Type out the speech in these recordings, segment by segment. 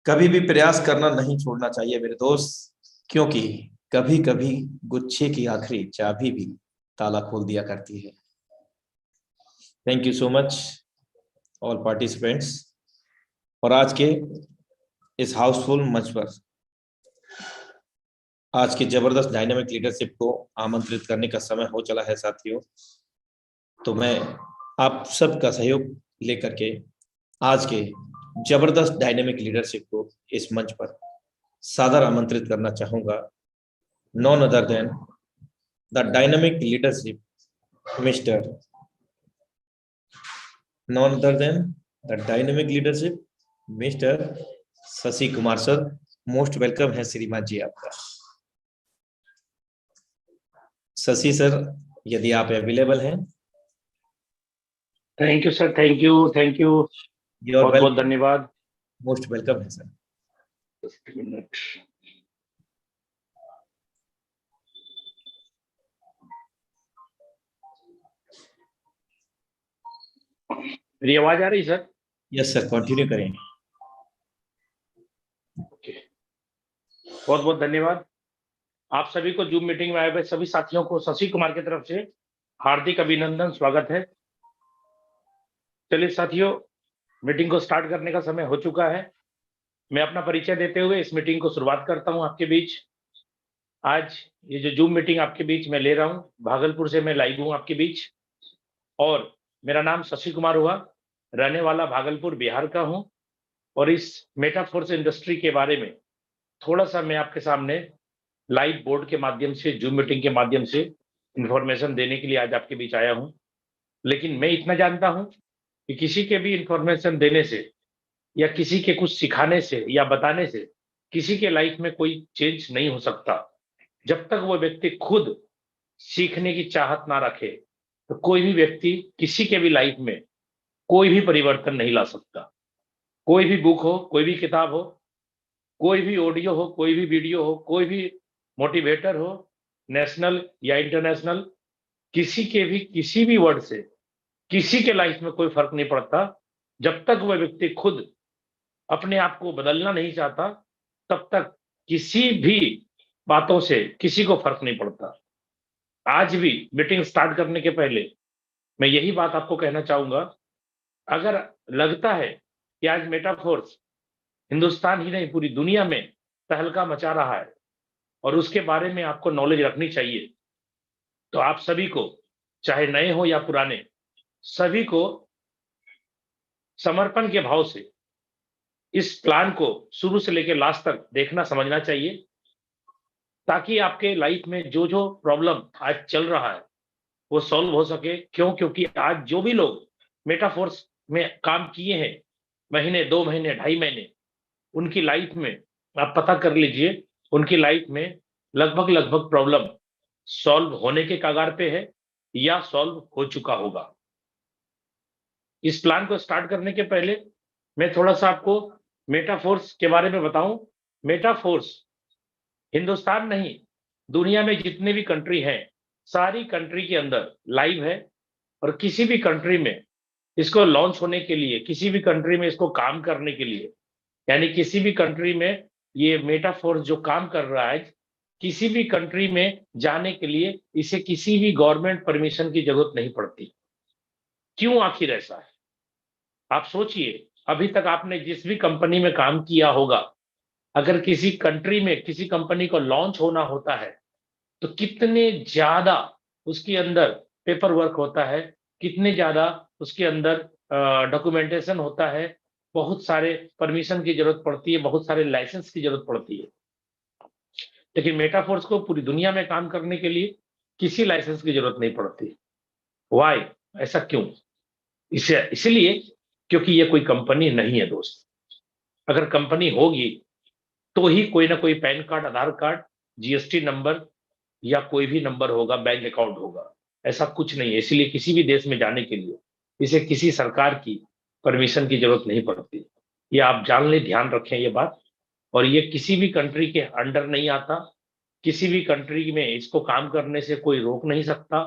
कभी भी प्रयास करना नहीं छोड़ना चाहिए मेरे दोस्त, क्योंकि कभी कभी गुच्छे की आखिरी चाबी भी ताला खोल दिया करती है। Thank you so much all participants. और आज के इस हाउसफुल मंच पर आज की जबरदस्त डायनामिक लीडरशिप को आमंत्रित करने का समय हो चला है साथियों। तो मैं आप सबका सहयोग लेकर के आज के जबरदस्त डायनामिक लीडरशिप को इस मंच पर सादर आमंत्रित करना चाहूंगा। None other than the dynamic leadership mister none other than the dynamic leadership mister Shashi Kumar sir. Most welcome है श्रीमान जी आपका। शशि सर, यदि आप अवेलेबल हैं। Thank you sir, thank you बहुत बहुत धन्यवाद। मोस्ट वेलकम है सर। मेरी आवाज आ रही सर? यस सर, कंटिन्यू करें। ओके, बहुत बहुत धन्यवाद। आप सभी को जूम मीटिंग में आए हुए सभी साथियों को शशि कुमार की तरफ से हार्दिक अभिनंदन, स्वागत है। चलिए साथियों, मीटिंग को स्टार्ट करने का समय हो चुका है। मैं अपना परिचय देते हुए इस मीटिंग को शुरुआत करता हूं आपके बीच। आज ये जो जूम मीटिंग आपके बीच में ले रहा हूं, भागलपुर से मैं लाइव हूं आपके बीच। और मेरा नाम शशि कुमार हुआ, रहने वाला भागलपुर बिहार का हूं। और इस मेटाफोर्स इंडस्ट्री के बारे में थोड़ा सा मैं आपके सामने लाइव बोर्ड के माध्यम से, जूम मीटिंग के माध्यम से इंफॉर्मेशन देने के लिए आज आपके बीच आया हूं। लेकिन मैं इतना जानता हूं कि किसी के भी इंफॉर्मेशन देने से या किसी के कुछ सिखाने से या बताने से किसी के लाइफ में कोई चेंज नहीं हो सकता। जब तक वो व्यक्ति खुद सीखने की चाहत ना रखे, तो कोई भी व्यक्ति किसी के भी लाइफ में कोई भी परिवर्तन नहीं ला सकता। कोई भी बुक हो, कोई भी किताब हो, कोई भी ऑडियो हो, कोई भी वीडियो हो, कोई भी मोटिवेटर हो, नेशनल या इंटरनेशनल, किसी के भी किसी भी वर्ड से किसी के लाइफ में कोई फर्क नहीं पड़ता। जब तक वह व्यक्ति खुद अपने आप को बदलना नहीं चाहता, तब तक किसी भी बातों से किसी को फर्क नहीं पड़ता। आज भी मीटिंग स्टार्ट करने के पहले मैं यही बात आपको कहना चाहूंगा। अगर लगता है कि आज मेटाफोर्स हिंदुस्तान ही नहीं पूरी दुनिया में तहलका मचा रहा है और उसके बारे में आपको नॉलेज रखनी चाहिए, तो आप सभी को, चाहे नए हो या पुराने, सभी को समर्पण के भाव से इस प्लान को शुरू से लेकर लास्ट तक देखना, समझना चाहिए, ताकि आपके लाइफ में जो जो प्रॉब्लम आज चल रहा है वो सॉल्व हो सके। क्यों? क्योंकि आज जो भी लोग मेटाफोर्स में काम किए हैं, महीने, 2 महीने, 2.5 महीने, उनकी लाइफ में आप पता कर लीजिए, उनकी लाइफ में लगभग लगभग प्रॉब्लम सॉल्व होने के कगार पे है या सॉल्व हो चुका होगा। इस प्लान को स्टार्ट करने के पहले मैं थोड़ा सा आपको मेटाफोर्स के बारे में बताऊं। मेटाफोर्स हिंदुस्तान नहीं, दुनिया में जितने भी कंट्री हैं, सारी कंट्री के अंदर लाइव है। और किसी भी कंट्री में इसको लॉन्च होने के लिए, किसी भी कंट्री में इसको काम करने के लिए, यानी किसी भी कंट्री में ये मेटाफोर्स जो काम कर रहा है, किसी भी कंट्री में जाने के लिए इसे किसी भी गवर्नमेंट परमिशन की जरूरत नहीं पड़ती। क्यों आखिर ऐसा है? आप सोचिए, अभी तक आपने जिस भी कंपनी में काम किया होगा, अगर किसी कंट्री में किसी कंपनी को लॉन्च होना होता है तो कितने ज्यादा उसके अंदर पेपर वर्क होता है, कितने ज्यादा उसके अंदर डॉक्यूमेंटेशन होता है, बहुत सारे परमिशन की जरूरत पड़ती है, बहुत सारे लाइसेंस की जरूरत पड़ती है। लेकिन मेटाफोर्स को पूरी दुनिया में काम करने के लिए किसी लाइसेंस की जरूरत नहीं पड़ती। वाई? ऐसा क्यों? इसलिए क्योंकि ये कोई कंपनी नहीं है दोस्त। अगर कंपनी होगी तो ही कोई ना कोई pan card, Aadhaar card, GST number या कोई भी नंबर होगा, बैंक अकाउंट होगा। ऐसा कुछ नहीं है। इसलिए किसी भी देश में जाने के लिए इसे किसी सरकार की परमिशन की जरूरत नहीं पड़ती। ये आप जान लें, ध्यान रखें ये बात। और ये किसी भी कंट्री के अंडर नहीं आता, किसी भी कंट्री में इसको काम करने से कोई रोक नहीं सकता।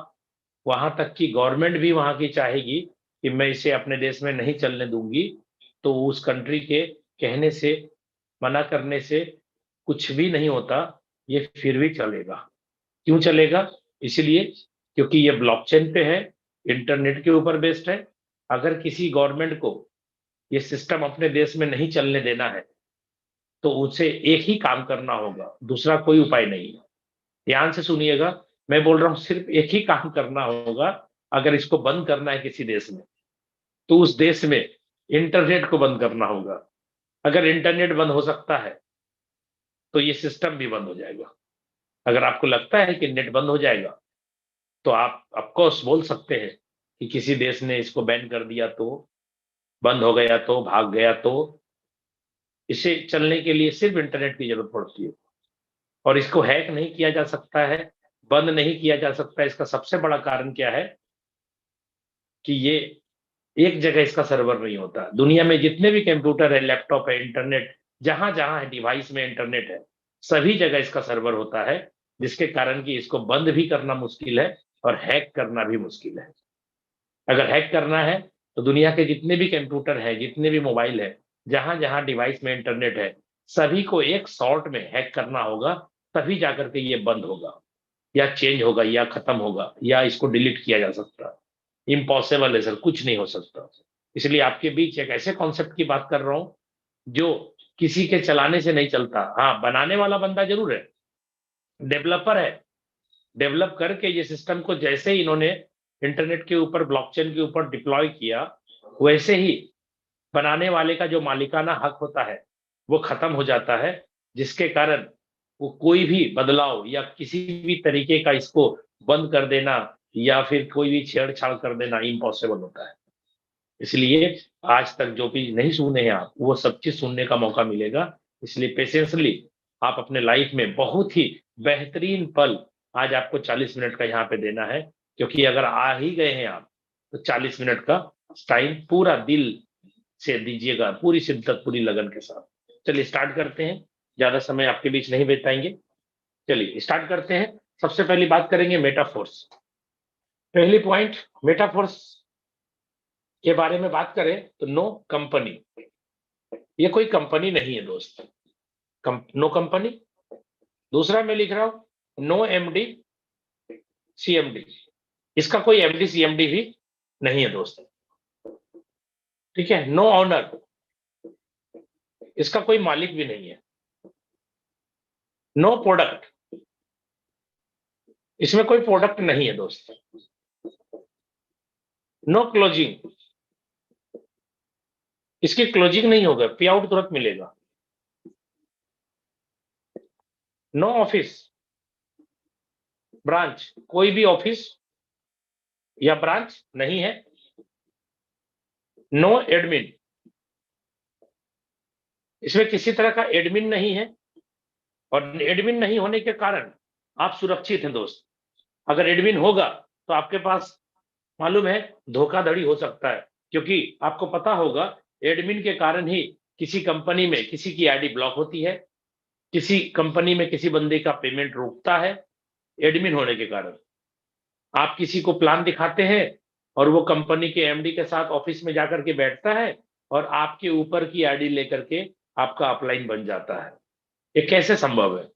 वहां तक कि गवर्नमेंट भी वहां की चाहेगी कि मैं इसे अपने देश में नहीं चलने दूंगी, तो उस कंट्री के कहने से मना करने से कुछ भी नहीं होता, ये फिर भी चलेगा। क्यों चलेगा? इसलिए क्योंकि ये ब्लॉकचेन पे है, इंटरनेट के ऊपर बेस्ड है। अगर किसी गवर्नमेंट को ये सिस्टम अपने देश में नहीं चलने देना है तो उसे एक ही काम करना होगा, दूसरा कोई उपाय नहीं है। ध्यान से सुनिएगा, मैं बोल रहा हूं सिर्फ एक ही काम करना होगा। अगर इसको बंद करना है किसी देश में, तो उस देश में इंटरनेट को बंद करना होगा। अगर इंटरनेट बंद हो सकता है तो ये सिस्टम भी बंद हो जाएगा। अगर आपको लगता है कि नेट बंद हो जाएगा तो आप ऑफकोर्स बोल सकते हैं कि किसी देश ने इसको बैन कर दिया तो, बंद हो गया तो, भाग गया तो। इसे चलने के लिए सिर्फ इंटरनेट की जरूरत पड़ती है और इसको हैक नहीं किया जा सकता है, बंद नहीं किया जा सकता। इसका सबसे बड़ा कारण क्या है कि ये एक जगह इसका सर्वर नहीं होता। दुनिया में जितने भी कंप्यूटर है, लैपटॉप है, इंटरनेट जहां जहां है, डिवाइस में इंटरनेट है, सभी जगह इसका सर्वर होता है, जिसके कारण कि इसको बंद भी करना मुश्किल है और हैक करना भी मुश्किल है। अगर हैक करना है तो दुनिया के जितने भी कंप्यूटर है, जितने भी मोबाइल है, जहां जहां डिवाइस में इंटरनेट है, सभी को एक शॉट में हैक करना होगा, तभी जाकर के ये बंद होगा या चेंज होगा या खत्म होगा या इसको डिलीट किया जा सकता है। इम्पॉसिबल है सर, कुछ नहीं हो सकता। इसलिए आपके बीच एक ऐसे कॉन्सेप्ट की बात कर रहा हूं जो किसी के चलाने से नहीं चलता। हाँ, बनाने वाला बंदा जरूर है, डेवलपर है, डेवलप करके ये सिस्टम को जैसे ही इन्होंने इंटरनेट के ऊपर, ब्लॉकचेन के ऊपर डिप्लॉय किया, वैसे ही बनाने वाले का जो मालिकाना हक होता है वो खत्म हो जाता है, जिसके कारण वो कोई भी बदलाव या किसी भी तरीके का इसको बंद कर देना या फिर कोई भी छेड़छाड़ कर देना इम्पॉसिबल होता है। इसलिए आज तक जो भी नहीं सुने हैं आप, वो सब चीज सुनने का मौका मिलेगा। इसलिए पेशेंसली आप अपने लाइफ में बहुत ही बेहतरीन पल आज आपको 40 मिनट का यहाँ पे देना है, क्योंकि अगर आ ही गए हैं आप तो 40 मिनट का टाइम पूरा दिल से दीजिएगा, पूरी शिद्दत, पूरी लगन के साथ। चलिए स्टार्ट करते हैं, ज्यादा समय आपके बीच नहीं बिताएंगे। चलिए स्टार्ट करते हैं। सबसे पहली बात करेंगे मेटाफोर्स। पहली पॉइंट, मेटाफोर्स के बारे में बात करें तो नो कंपनी, ये कोई कंपनी नहीं है दोस्त। No company. दूसरा मैं लिख रहा हूं नो एमडी सीएमडी, इसका कोई एमडी सीएमडी भी नहीं है दोस्त। ठीक है। नो ऑनर, इसका कोई मालिक भी नहीं है। नो प्रोडक्ट, इसमें कोई प्रोडक्ट नहीं है दोस्त। नो क्लोजिंग, इसकी क्लोजिंग नहीं होगा, पे आउट तुरंत मिलेगा। नो ऑफिस ब्रांच, कोई भी ऑफिस या ब्रांच नहीं है। नो एडमिन, इसमें किसी तरह का एडमिन नहीं है और एडमिन नहीं होने के कारण आप सुरक्षित हैं दोस्त। अगर एडमिन होगा तो आपके पास मालूम है धोखाधड़ी हो सकता है, क्योंकि आपको पता होगा एडमिन के कारण ही किसी कंपनी में किसी की आईडी ब्लॉक होती है, किसी कंपनी में किसी बंदे का पेमेंट रुकता है, एडमिन होने के कारण। आप किसी को प्लान दिखाते हैं और वो कंपनी के एमडी के साथ ऑफिस में जाकर के बैठता है और आपके ऊपर की आईडी लेकर के आपका अपलाइन बन जाता है। ये कैसे संभव है?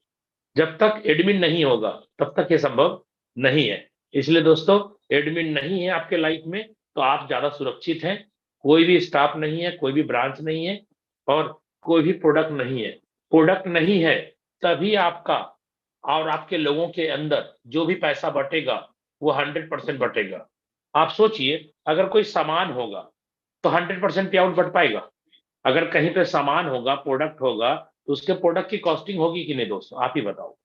जब तक एडमिन नहीं होगा तब तक ये संभव नहीं है। इसलिए दोस्तों, एडमिन नहीं है आपके लाइफ में तो आप ज्यादा सुरक्षित हैं। कोई भी स्टाफ नहीं है, कोई भी ब्रांच नहीं है और कोई भी प्रोडक्ट नहीं है। प्रोडक्ट नहीं है तभी आपका और आपके लोगों के अंदर जो भी पैसा बटेगा वो 100% बटेगा। आप सोचिए, अगर कोई सामान होगा तो 100% पे आउट बट पाएगा। अगर कहीं पे सामान होगा, प्रोडक्ट होगा, तो उसके प्रोडक्ट की कॉस्टिंग होगी कि नहीं दोस्तों? आप ही बताओ।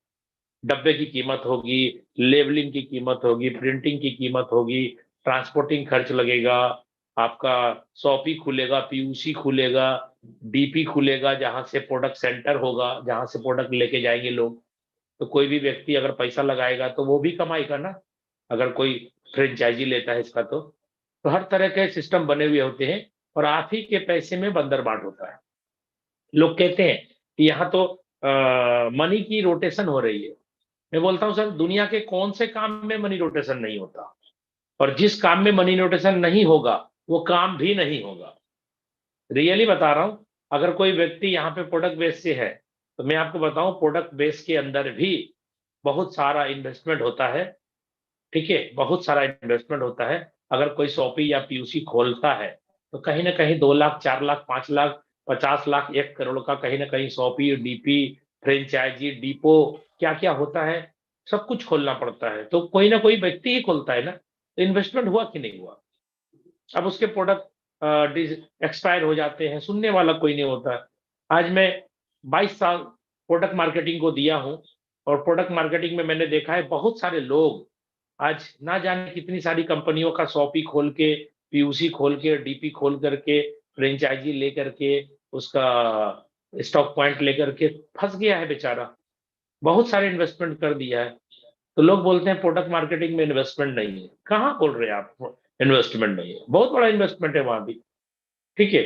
डब्बे की कीमत होगी, लेबलिंग की कीमत होगी, प्रिंटिंग की कीमत होगी, ट्रांसपोर्टिंग खर्च लगेगा, आपका शॉपी खुलेगा, पीयूसी खुलेगा, डीपी खुलेगा, जहां से प्रोडक्ट सेंटर होगा, जहां से प्रोडक्ट लेके जाएंगे लोग। तो कोई भी व्यक्ति अगर पैसा लगाएगा तो वो भी कमाएगा ना, अगर कोई फ्रेंचाइजी लेता है इसका तो हर तरह के सिस्टम बने हुए होते हैं और आप ही के पैसे में बंदरबाट होता है। लोग कहते हैं कि यहाँ तो मनी की रोटेशन हो रही है। मैं बोलता हूँ सर, दुनिया के कौन से काम में मनी रोटेशन नहीं होता? और जिस काम में मनी रोटेशन नहीं होगा वो काम भी नहीं होगा। रियली बता रहा हूँ, अगर कोई व्यक्ति यहाँ पे प्रोडक्ट बेस से है, तो मैं आपको बताऊं प्रोडक्ट बेस के अंदर भी बहुत सारा इन्वेस्टमेंट होता है, ठीक है, बहुत सारा इन्वेस्टमेंट होता है। अगर कोई शॉपी या पीयूसी खोलता है तो कहीं ना कहीं 2 लाख, 4 लाख, 5 लाख, 50 लाख, 1 करोड़ का कहीं ना कहीं शॉपी, डीपी, फ्रेंचाइजी, डिपो, क्या क्या होता है, सब कुछ खोलना पड़ता है। तो कोई ना कोई व्यक्ति ही खोलता है ना, तो इन्वेस्टमेंट हुआ कि नहीं हुआ। अब उसके प्रोडक्ट एक्सपायर हो जाते हैं, सुनने वाला कोई नहीं होता। आज मैं 22 साल प्रोडक्ट मार्केटिंग को दिया हूं, और प्रोडक्ट मार्केटिंग में मैंने देखा है बहुत सारे लोग आज ना जाने कितनी सारी कंपनियों का शॉपी खोल के, पीयूसी खोल के, डीपी खोल करके, फ्रेंचाइजी लेकर के, उसका स्टॉक पॉइंट लेकर के फंस गया है बेचारा, बहुत सारे इन्वेस्टमेंट कर दिया है। तो लोग बोलते हैं प्रोडक्ट मार्केटिंग में इन्वेस्टमेंट नहीं है। कहाँ बोल रहे हैं आप इन्वेस्टमेंट नहीं है, बहुत बड़ा इन्वेस्टमेंट है वहां भी, ठीक है।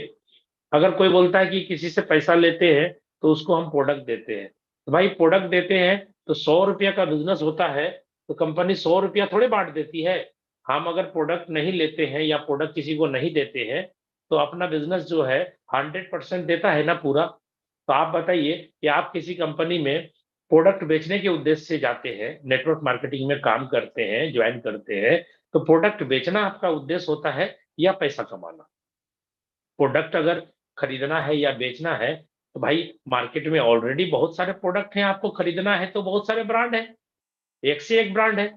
अगर कोई बोलता है कि किसी से पैसा लेते हैं तो उसको हम प्रोडक्ट देते हैं, तो भाई प्रोडक्ट देते हैं तो 100 रुपया का बिजनेस होता है, तो कंपनी 100 रुपया थोड़े बांट देती है। हम अगर प्रोडक्ट नहीं लेते हैं या प्रोडक्ट किसी को नहीं देते हैं, तो अपना बिजनेस जो है 100% देता है ना पूरा। तो आप बताइए कि आप किसी कंपनी में प्रोडक्ट बेचने के उद्देश्य से जाते हैं, नेटवर्क मार्केटिंग में काम करते हैं, ज्वाइन करते हैं, तो प्रोडक्ट बेचना आपका उद्देश्य होता है या पैसा कमाना। प्रोडक्ट अगर खरीदना है या बेचना है, तो भाई मार्केट में ऑलरेडी बहुत सारे प्रोडक्ट हैं, आपको खरीदना है तो बहुत सारे ब्रांड हैं, एक से एक ब्रांड है।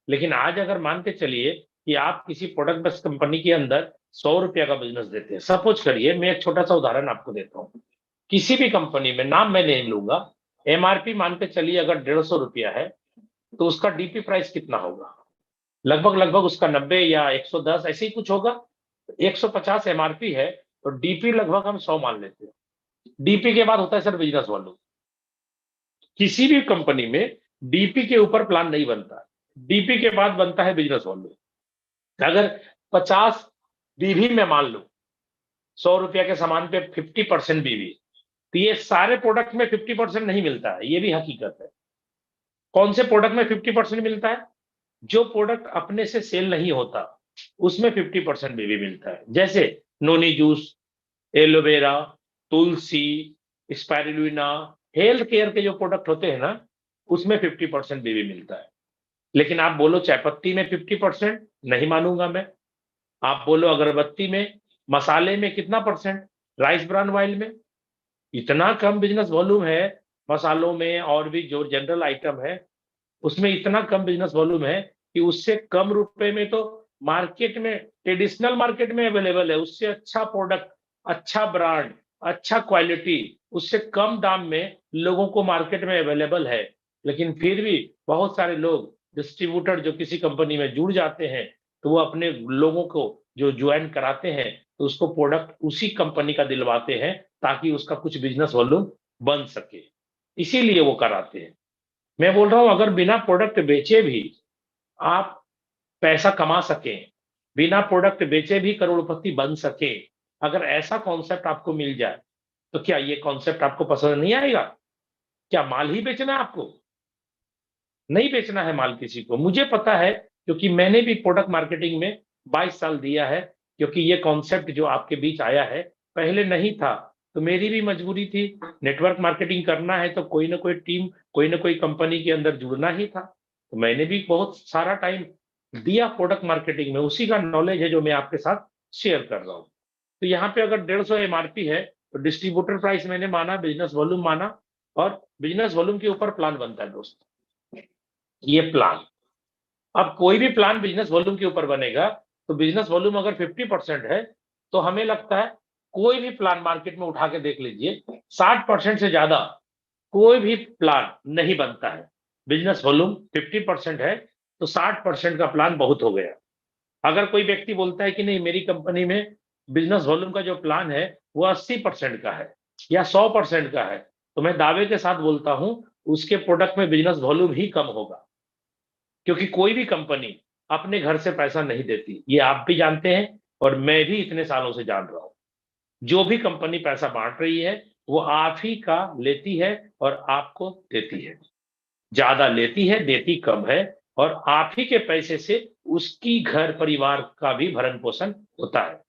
लेकिन आज अगर मान के चलिए कि आप किसी प्रोडक्ट बेस्ड कंपनी के अंदर 100 रुपया का बिजनेस देते हैं, सपोज करिए, मैं एक छोटा सा उदाहरण आपको देता हूँ। किसी भी कंपनी में, नाम मैं नहीं लूंगा, एमआरपी मान के चलिए अगर 150 रुपया है, तो उसका डीपी प्राइस कितना होगा, लगभग लगभग उसका 90 या 110 ऐसे ही कुछ होगा। 150 एमआरपी है, तो डीपी लगभग हम 100 मान लेते हैं। डीपी के बाद होता है सर बिजनेस वॉल्यूम। किसी भी कंपनी में डीपी के ऊपर प्लान नहीं बनता, डीपी के बाद बनता है बिजनेस वॉल्यूम। अगर 50 बीवी में मान लो, 100 रुपया के सामान पे 50% बीवी, तो ये सारे प्रोडक्ट में 50% नहीं मिलता है, ये भी हकीकत है। कौन से प्रोडक्ट में 50% मिलता है? जो प्रोडक्ट अपने से सेल नहीं होता उसमें 50% बीवी मिलता है। जैसे नोनी जूस, एलोवेरा, तुलसी, स्पाइरुलिना, हेल्थ केयर के जो प्रोडक्ट होते हैं ना, उसमें 50% बीवी मिलता है। लेकिन आप बोलो चाय पत्ती में 50%, नहीं मानूंगा मैं। आप बोलो अगरबत्ती में, मसाले में कितना परसेंट, राइस ब्रान ऑयल में, इतना कम बिजनेस वॉल्यूम है। मसालों में और भी जो जनरल आइटम है उसमें इतना कम बिजनेस वॉल्यूम है कि उससे कम रुपए में तो मार्केट में, ट्रेडिशनल मार्केट में अवेलेबल है, उससे अच्छा प्रोडक्ट, अच्छा ब्रांड, अच्छा क्वालिटी, उससे कम दाम में लोगों को मार्केट में अवेलेबल है। लेकिन फिर भी बहुत सारे लोग, डिस्ट्रीब्यूटर जो किसी कंपनी में जुड़ जाते हैं, तो वो अपने लोगों को जो ज्वाइन कराते हैं, तो उसको प्रोडक्ट उसी कंपनी का दिलवाते हैं ताकि उसका कुछ बिजनेस वॉल्यूम बन सके, इसीलिए वो कराते हैं। मैं बोल रहा हूं अगर बिना प्रोडक्ट बेचे भी आप पैसा कमा सकें, बिना प्रोडक्ट बेचे भी करोड़पति बन सके, अगर ऐसा कॉन्सेप्ट आपको मिल जाए, तो क्या ये कॉन्सेप्ट आपको पसंद नहीं आएगा? क्या माल ही बेचना है आपको? नहीं बेचना है माल किसी को, मुझे पता है, क्योंकि मैंने भी प्रोडक्ट मार्केटिंग में 22 साल दिया है। क्योंकि ये कॉन्सेप्ट जो आपके बीच आया है पहले नहीं था, तो मेरी भी मजबूरी थी। नेटवर्क मार्केटिंग करना है तो कोई ना कोई टीम, कोई ना कोई कंपनी के अंदर जुड़ना ही था, तो मैंने भी बहुत सारा टाइम दिया प्रोडक्ट मार्केटिंग में, उसी का नॉलेज है जो मैं आपके साथ शेयर कर रहा हूँ। तो यहाँ पे अगर 150 एमआरपी है, तो डिस्ट्रीब्यूटर प्राइस मैंने माना, बिजनेस वॉल्यूम माना, और बिजनेस वॉल्यूम के ऊपर प्लान बनता है दोस्त, ये प्लान। अब कोई भी प्लान बिजनेस वॉल्यूम के ऊपर बनेगा, तो बिजनेस वॉल्यूम अगर 50% है, तो हमें लगता है कोई भी प्लान मार्केट में उठा के देख लीजिए, 60% से ज्यादा कोई भी प्लान नहीं बनता है। बिजनेस वॉल्यूम 50% है, तो 60% का प्लान बहुत हो गया। अगर कोई व्यक्ति बोलता है कि नहीं मेरी कंपनी में बिजनेस वॉल्यूम का जो प्लान है वो 80% का है या 100% का है, तो मैं दावे के साथ बोलता हूं उसके प्रोडक्ट में बिजनेस वॉल्यूम ही कम होगा। क्योंकि कोई भी कंपनी अपने घर से पैसा नहीं देती, ये आप भी जानते हैं और मैं भी इतने सालों से जान रहा हूं। जो भी कंपनी पैसा बांट रही है वो आप ही का लेती है और आपको देती है, ज्यादा लेती है, देती कम है, और आप ही के पैसे से उसकी घर परिवार का भी भरण पोषण होता है।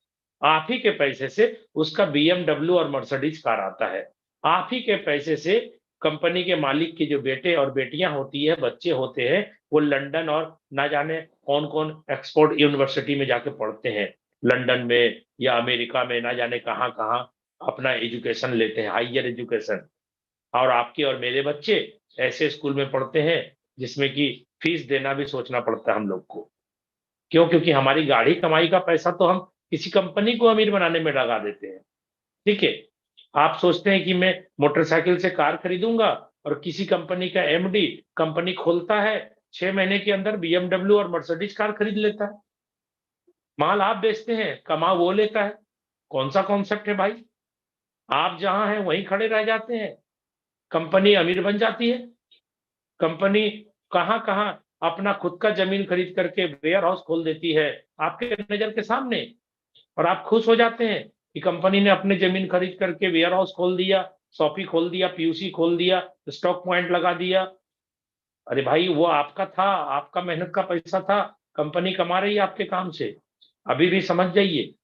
आप ही के पैसे से उसका BMW और मर्सिडीज कार आता है। आप ही के पैसे से कंपनी के मालिक के जो बेटे और बेटियां होती है, बच्चे होते हैं, वो लंदन और ना जाने कौन-कौन एक्सपोर्ट यूनिवर्सिटी में जाके पढ़ते हैं। लंदन में या अमेरिका में ना जाने कहाँ-कहाँ अपना एजुकेशन लेते हैं, हायर एजुकेशन। और आपके और मेरे बच्चे ऐसे स्कूल में पढ़ते हैं जिसमें कि फीस देना भी सोचना पड़ता है हम लोग को। क्यों? क्योंकि हमारी गाढ़ी कमाई का पैसा तो हम किसी कंपनी को अमीर बनाने में लगा देते हैं। ठीक है? आप सोचते हैं कि मैं मोटरसाइकिल से कार खरीदूँगा और किसी कंपनी का एमडी कंपनी खोलता है, 6 महीने के अंदर BMW और मर्सिडीज कार खरीद लेता है। माल आप बेचते हैं, कमा वो लेता है। कौन-सा कॉन्सेप्ट है भाई? आप जहाँ हैं वहीं खड़े रह जाते हैं, कंपनी अमीर बन जाती है। कंपनी कहाँ-कहाँ अपना खुद का ज़मीन खरीद करके वेयर हाउस खोल देती है, आपके नज़र के सामने। और आप खुश हो जाते हैं कि कंपनी ने अपने ज़मीन खरीद करके वेयर हाउस खोल दिया, शॉपी खोल दिया, पीयूसी खोल दिया, स्टॉक पॉइंट लगा दिया। अरे भाई वो आपका था, आपका मेहनत का पैसा था, कंपनी कमा रही है आपके काम से। अभी भी समझ जाइए,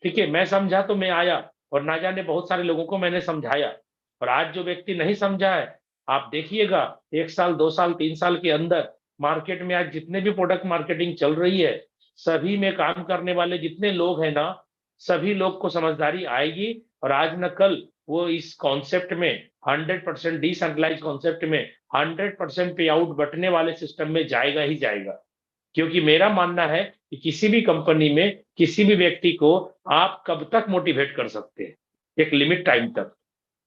ठीक है? मैं समझा तो मैं आया और ना जाने बहुत सारे लोगों को मैंने समझाया। और आज जो व्यक्ति नहीं समझा है, आप देखिएगा 1 साल, 2 साल, 3 साल के अंदर मार्केट में आज जितने भी प्रोडक्ट मार्केटिंग चल रही है, सभी में काम करने वाले जितने लोग हैं ना, सभी लोग को समझदारी आएगी और आज न कल वो इस कॉन्सेप्ट में 100% डिसेंट्रलाइज्ड कॉन्सेप्ट में 100% पे आउट बँटने वाले सिस्टम में जाएगा ही जाएगा। क्योंकि मेरा मानना है कि किसी भी कंपनी में किसी भी व्यक्ति को आप कब तक मोटिवेट कर सकते हैं, एक लिमिट टाइम तक।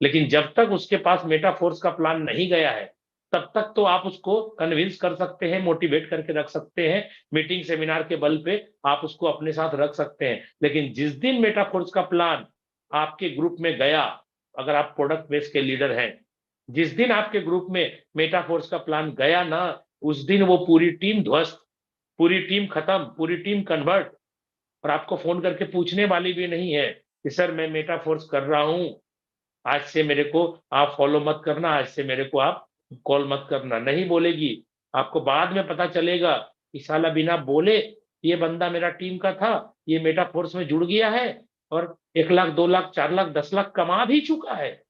लेकिन जब तक उसके पास मेटाफोर्स का प्लान नहीं गया है, तब तक तो आप उसको कन्विंस कर सकते हैं, मोटिवेट करके रख सकते हैं, मीटिंग सेमिनार के बल पे आप उसको अपने साथ रख सकते हैं। लेकिन जिस दिन मेटाफोर्स का प्लान आपके ग्रुप में गया, अगर आप प्रोडक्ट बेस के लीडर हैं, जिस दिन आपके ग्रुप में मेटाफोर्स का प्लान गया ना, उस दिन वो पूरी टीम ध्वस्त, पूरी टीम खत्म, पूरी टीम कन्वर्ट। और आपको फ़ोन करके पूछने वाली भी नहीं है कि सर मैं मेटाफोर्स कर रहा हूँ, आज से मेरे को आप फ़ॉलो मत करना, आज से मेरे को आप कॉल मत करना, नहीं बोलेगी। आपको बाद में पता चलेगा कि साला बिना बोले ये बंदा मेरा टीम का था, ये मेटाफोर्स में जुड़ गया है और 1 लाख, 2 लाख, 4 लाख, 10 लाख कमा भी चुका है।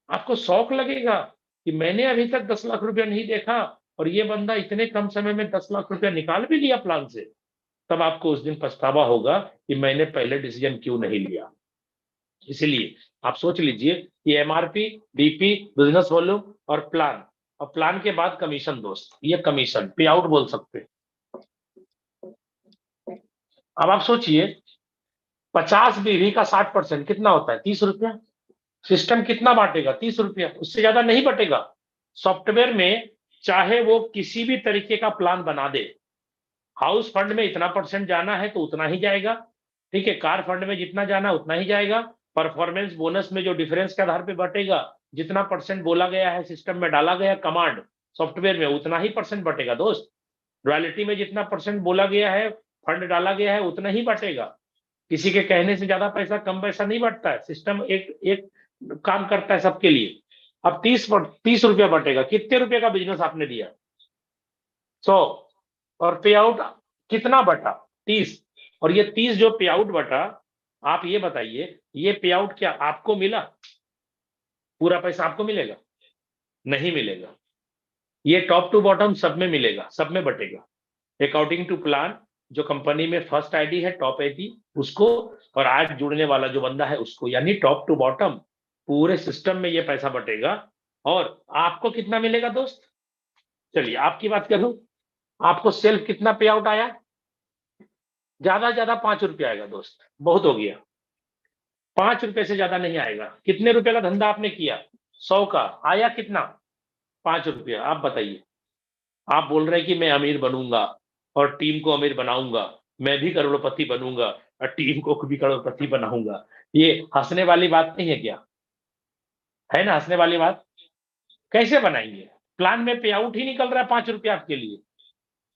आपको शौक लगेगा कि मैंने अभी तक 10 लाख रुपया नहीं देखा और ये बंदा इतने कम समय में 10 लाख रुपया निकाल भी लिया प्लान से। तब आपको उस दिन पछतावा होगा कि मैंने पहले डिसीजन क्यों नहीं लिया। इसीलिए आप सोच लीजिए कि एमआरपी, डीपी, बिज़नेस वॉल्यूम और प्लान के बाद कमीशन दोस्त, ये कमीशन पे आउट बोल सकते हैं। अब आप सोचिए 50 बीवी का 60% कितना होता है? 30 रुपया। सिस्टम कितना बाँटेगा? 30 रुपया, उससे ज़्यादा नहीं बँटेगा। सॉफ्टवेयर में चाहे वो किसी भी तरीके का प्लान बना दे, हाउस फंड में इतना परसेंट जाना है तो उतना ही जाएगा, ठीक है? कार फंड में जितना जाना है उतना ही जाएगा। परफॉर्मेंस बोनस में जो डिफरेंस के आधार पे बँटेगा, जितना परसेंट बोला गया है सिस्टम में डाला गया कमांड सॉफ्टवेयर में उतना ही परसेंट बँटेगा दोस्त। रॉयल्टी में जितना परसेंट बोला गया है, फंड डाला गया है उतना ही बँटेगा। किसी के कहने से ज़्यादा पैसा, कम पैसा नहीं बँटता है। सिस्टम एक एक काम करता है सबके लिए। अब 30 रुपया बँटेगा। कितने रुपए का बिज़नेस आपने दिया? 100 और पे आउट कितना बटा? 30। और ये 30 जो पे आउट बटा, आप ये बताइए, ये पे आउट क्या आपको मिला? पूरा पैसा आपको मिलेगा? नहीं मिलेगा। ये टॉप टू बॉटम सब में मिलेगा, सब में बटेगा। अकॉर्डिंग टू प्लान जो कंपनी में फर्स्ट आईडी है टॉप आईडी उसको, और आज जुड़ने वाला जो बंदा है उसको, यानी टॉप टू बॉटम पूरे सिस्टम में ये पैसा बटेगा। और आपको कितना मिलेगा दोस्त? चलिए आपकी बात करूं, आपको सेल्फ कितना पे आउट आया? ज्यादा से ज्यादा 5 रुपया आएगा दोस्त, बहुत हो गया। 5 रुपए से ज्यादा नहीं आएगा। कितने रुपए का धंधा आपने किया? 100 का आया कितना? 5 रुपया। आप बताइए। आप बोल रहे हैं कि मैं अमीर बनूंगा और टीम को अमीर बनाऊंगा, मैं भी करोड़पति बनूंगा और टीम को भी करोड़पति बनाऊंगा। ये हंसने वाली बात नहीं है क्या? है ना हंसने वाली बात? कैसे बनाएंगे? प्लान में पे आउट ही निकल रहा है 5 रुपया आपके लिए।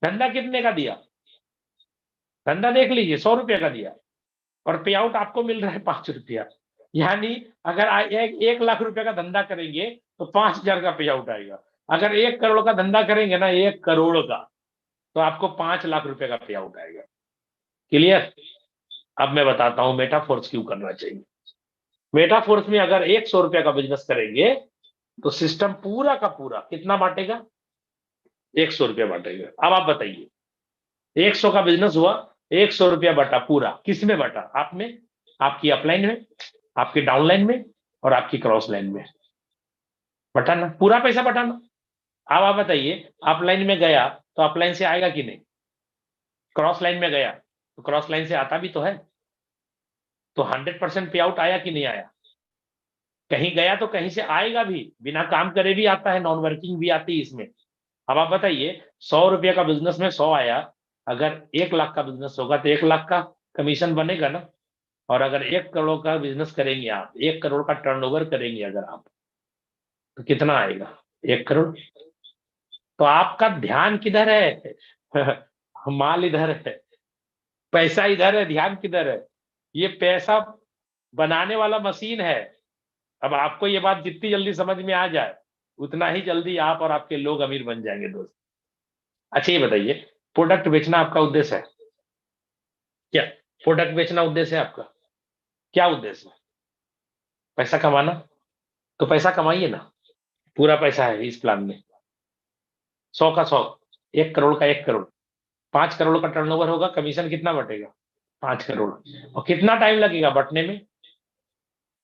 धंधा कितने का दिया? धंधा देख लीजिए, 100 रुपये का दिया और पे आउट आपको मिल रहा है 5 रुपया। यानी अगर 1 लाख रुपए का धंधा करेंगे तो 5,000 का पे आउट आएगा। अगर 1 करोड़ का धंधा करेंगे ना, 1 करोड़ का, तो आपको 5 लाख रुपए का पे आउट आएगा। क्लियर? अब मैं बताता हूं मेटाफोर्स क्यों करना चाहिए। मेटाफोर्स में अगर 100 रुपए का बिजनेस करेंगे तो सिस्टम पूरा का पूरा कितना बांटेगा, 100 रुपया बांटेगा। अब आप बताइए 100 का बिजनेस हुआ, 100 रुपया बटा पूरा, किस में बटा, आप में, आपकी अपलाइन में, आपकी डाउनलाइन में और आपकी क्रॉस लाइन में बटाना, पूरा पैसा बटाना। अब आप बताइए अपलाइन में गया तो अपलाइन से आएगा कि नहीं, क्रॉस लाइन में गया तो क्रॉस लाइन से आता भी तो है, तो 100% पे आउट आया कि नहीं आया, कहीं गया तो कहीं से आएगा भी, बिना काम करे भी आता है, नॉन वर्किंग भी आती है इसमें। अब आप बताइए 100 रुपये का बिजनेस में 100 आया, अगर 1 लाख का बिजनेस होगा तो 1 लाख का कमीशन बनेगा ना। और अगर 1 करोड़ का बिजनेस करेंगे आप, 1 करोड़ का टर्नओवर करेंगे अगर आप, तो कितना आएगा, 1 करोड़। तो आपका ध्यान किधर है माल इधर है, पैसा इधर है, ध्यान किधर है, ये पैसा बनाने वाला मशीन है। अब आपको ये बात जितनी जल्दी समझ में आ जाए उतना ही जल्दी आप और आपके लोग अमीर बन जाएंगे दोस्त। अच्छा ये बताइए प्रोडक्ट बेचना आपका उद्देश्य है क्या, प्रोडक्ट बेचना उद्देश्य है आपका, क्या उद्देश्य है, पैसा कमाना, तो पैसा कमाइए ना, पूरा पैसा है इस प्लान में, 100 का 100, 1 करोड़ का 1 करोड़, 5 करोड़ का टर्नओवर होगा, कमीशन कितना बटेगा, 5 करोड़। और कितना टाइम लगेगा बटने में,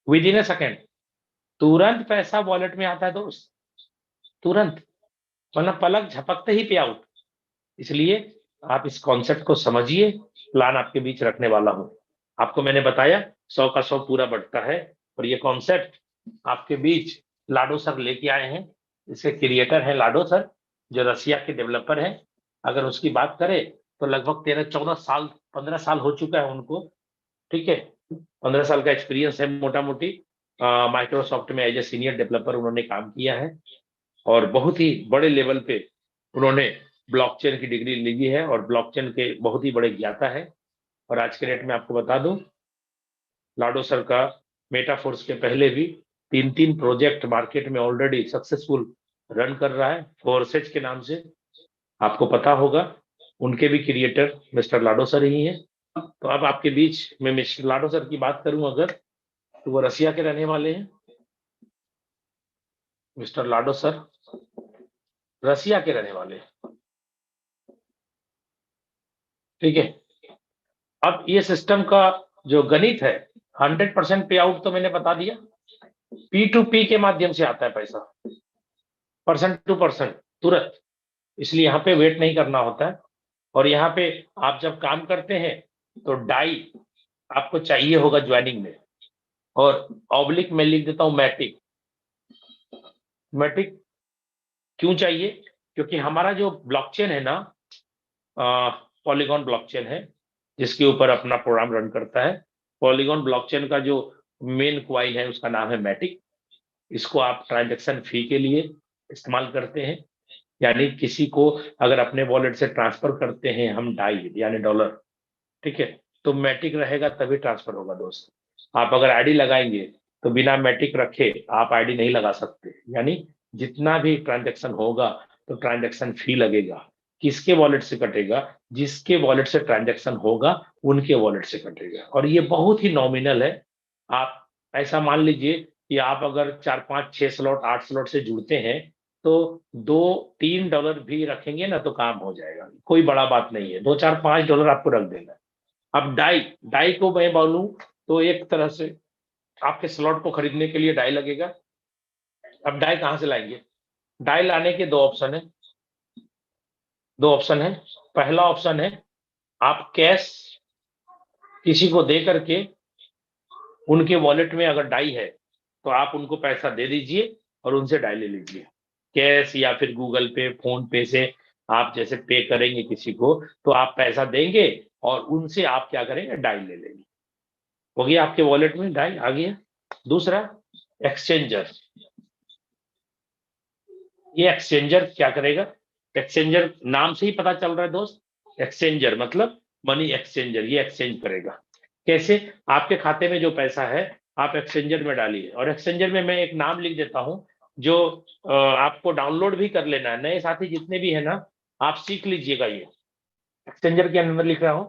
विद इन ए सेकेंड, तुरंत पैसा वॉलेट में आता है दोस्त, तुरंत, मतलब पलक झपकते ही पे आउट। इसलिए आप इस कॉन्सेप्ट को समझिए, प्लान आपके बीच रखने वाला हूं। आपको मैंने बताया 100 का 100 पूरा बढ़ता है, और ये कॉन्सेप्ट आपके बीच लाडो सर लेके आए हैं। इसके क्रिएटर हैं लाडो सर, जो रसिया के डेवलपर हैं। अगर उसकी बात करें तो लगभग 13-14 साल 15 साल हो चुका है उनको, ठीक है, 15 साल का एक्सपीरियंस है मोटा मोटी। माइक्रोसॉफ्ट में एज ए सीनियर डेवलपर उन्होंने काम किया है, और बहुत ही बड़े लेवल पे उन्होंने ब्लॉकचेन की डिग्री ली है, और ब्लॉकचेन के बहुत ही बड़े ज्ञाता है। और आज के डेट में आपको बता दूं, लाडो सर का मेटाफोर्स के पहले भी 3-3 प्रोजेक्ट मार्केट में ऑलरेडी सक्सेसफुल रन कर रहा है, फोर्सेज के नाम से, आपको पता होगा। उनके भी क्रिएटर मिस्टर लाडो सर ही हैं। तो अब आपके बीच में मिस्टर लाडो सर की बात करूं अगर, तो वो रसिया के रहने वाले हैं। मिस्टर लाडो सर रसिया के रहने वाले हैं, ठीक है। अब ये सिस्टम का जो गणित है, 100% पे आउट तो मैंने बता दिया, P2P के माध्यम से आता है पैसा, पर्सन टू पर्सन तुरंत, इसलिए यहाँ पे वेट नहीं करना होता है। और यहाँ पे आप जब काम करते हैं तो डाई आपको चाहिए होगा ज्वाइनिंग में, और ऑब्लिक में लिख देता हूं मैटिक। मैटिक क्यों चाहिए, क्योंकि हमारा जो ब्लॉकचेन है ना, पॉलीगॉन ब्लॉकचेन है, जिसके ऊपर अपना प्रोग्राम रन करता है। पॉलीगॉन ब्लॉकचेन का जो मेन क्वाइन है उसका नाम है मैटिक। इसको आप ट्रांजैक्शन फी के लिए इस्तेमाल करते हैं, यानी किसी को अगर अपने वॉलेट से ट्रांसफर करते हैं हम डाई यानी डॉलर, ठीक है, तो मैटिक रहेगा तभी ट्रांसफर होगा दोस्त। आप अगर आईडी लगाएंगे तो बिना मैटिक रखे आप आईडी नहीं लगा सकते, यानी जितना भी ट्रांजैक्शन होगा तो ट्रांजैक्शन फी लगेगा। किसके वॉलेट से कटेगा, जिसके वॉलेट से ट्रांजैक्शन होगा उनके वॉलेट से कटेगा, और ये बहुत ही नॉमिनल है। आप ऐसा मान लीजिए कि आप अगर 4-5-6 स्लॉट 8 स्लॉट से जुड़ते हैं तो $2-3 भी रखेंगे ना तो काम हो जाएगा, कोई बड़ा बात नहीं है, 2-4-5 डॉलर आपको रख देना है। अब डाई डाई को मैं बोलूं तो एक तरह से आपके स्लॉट को खरीदने के लिए डाई लगेगा। अब डाई कहां से लाएंगे, डाई लाने के दो ऑप्शन है। पहला ऑप्शन है आप कैश किसी को दे करके उनके वॉलेट में अगर डाई है तो आप उनको पैसा दे दीजिए और उनसे डाई ले लीजिए, कैश या फिर गूगल पे फोन पे से आप जैसे पे करेंगे किसी को तो आप पैसा देंगे और उनसे आप क्या करेंगे, डाई ले लेंगे, हो गया आपके वॉलेट में डाई आ गया। दूसरा एक्सचेंजर, ये एक्सचेंजर क्या करेगा, एक्सचेंजर नाम से ही पता चल रहा है दोस्त, एक्सचेंजर मतलब मनी एक्सचेंजर, ये एक्सचेंज करेगा। कैसे, आपके खाते में जो पैसा है आप एक्सचेंजर में डालिए, और एक्सचेंजर में मैं एक नाम लिख देता हूं जो आपको डाउनलोड भी कर लेना है, नए साथी जितने भी है ना आप सीख लीजिएगा। ये एक्सचेंजर के अंदर लिख रहा हूं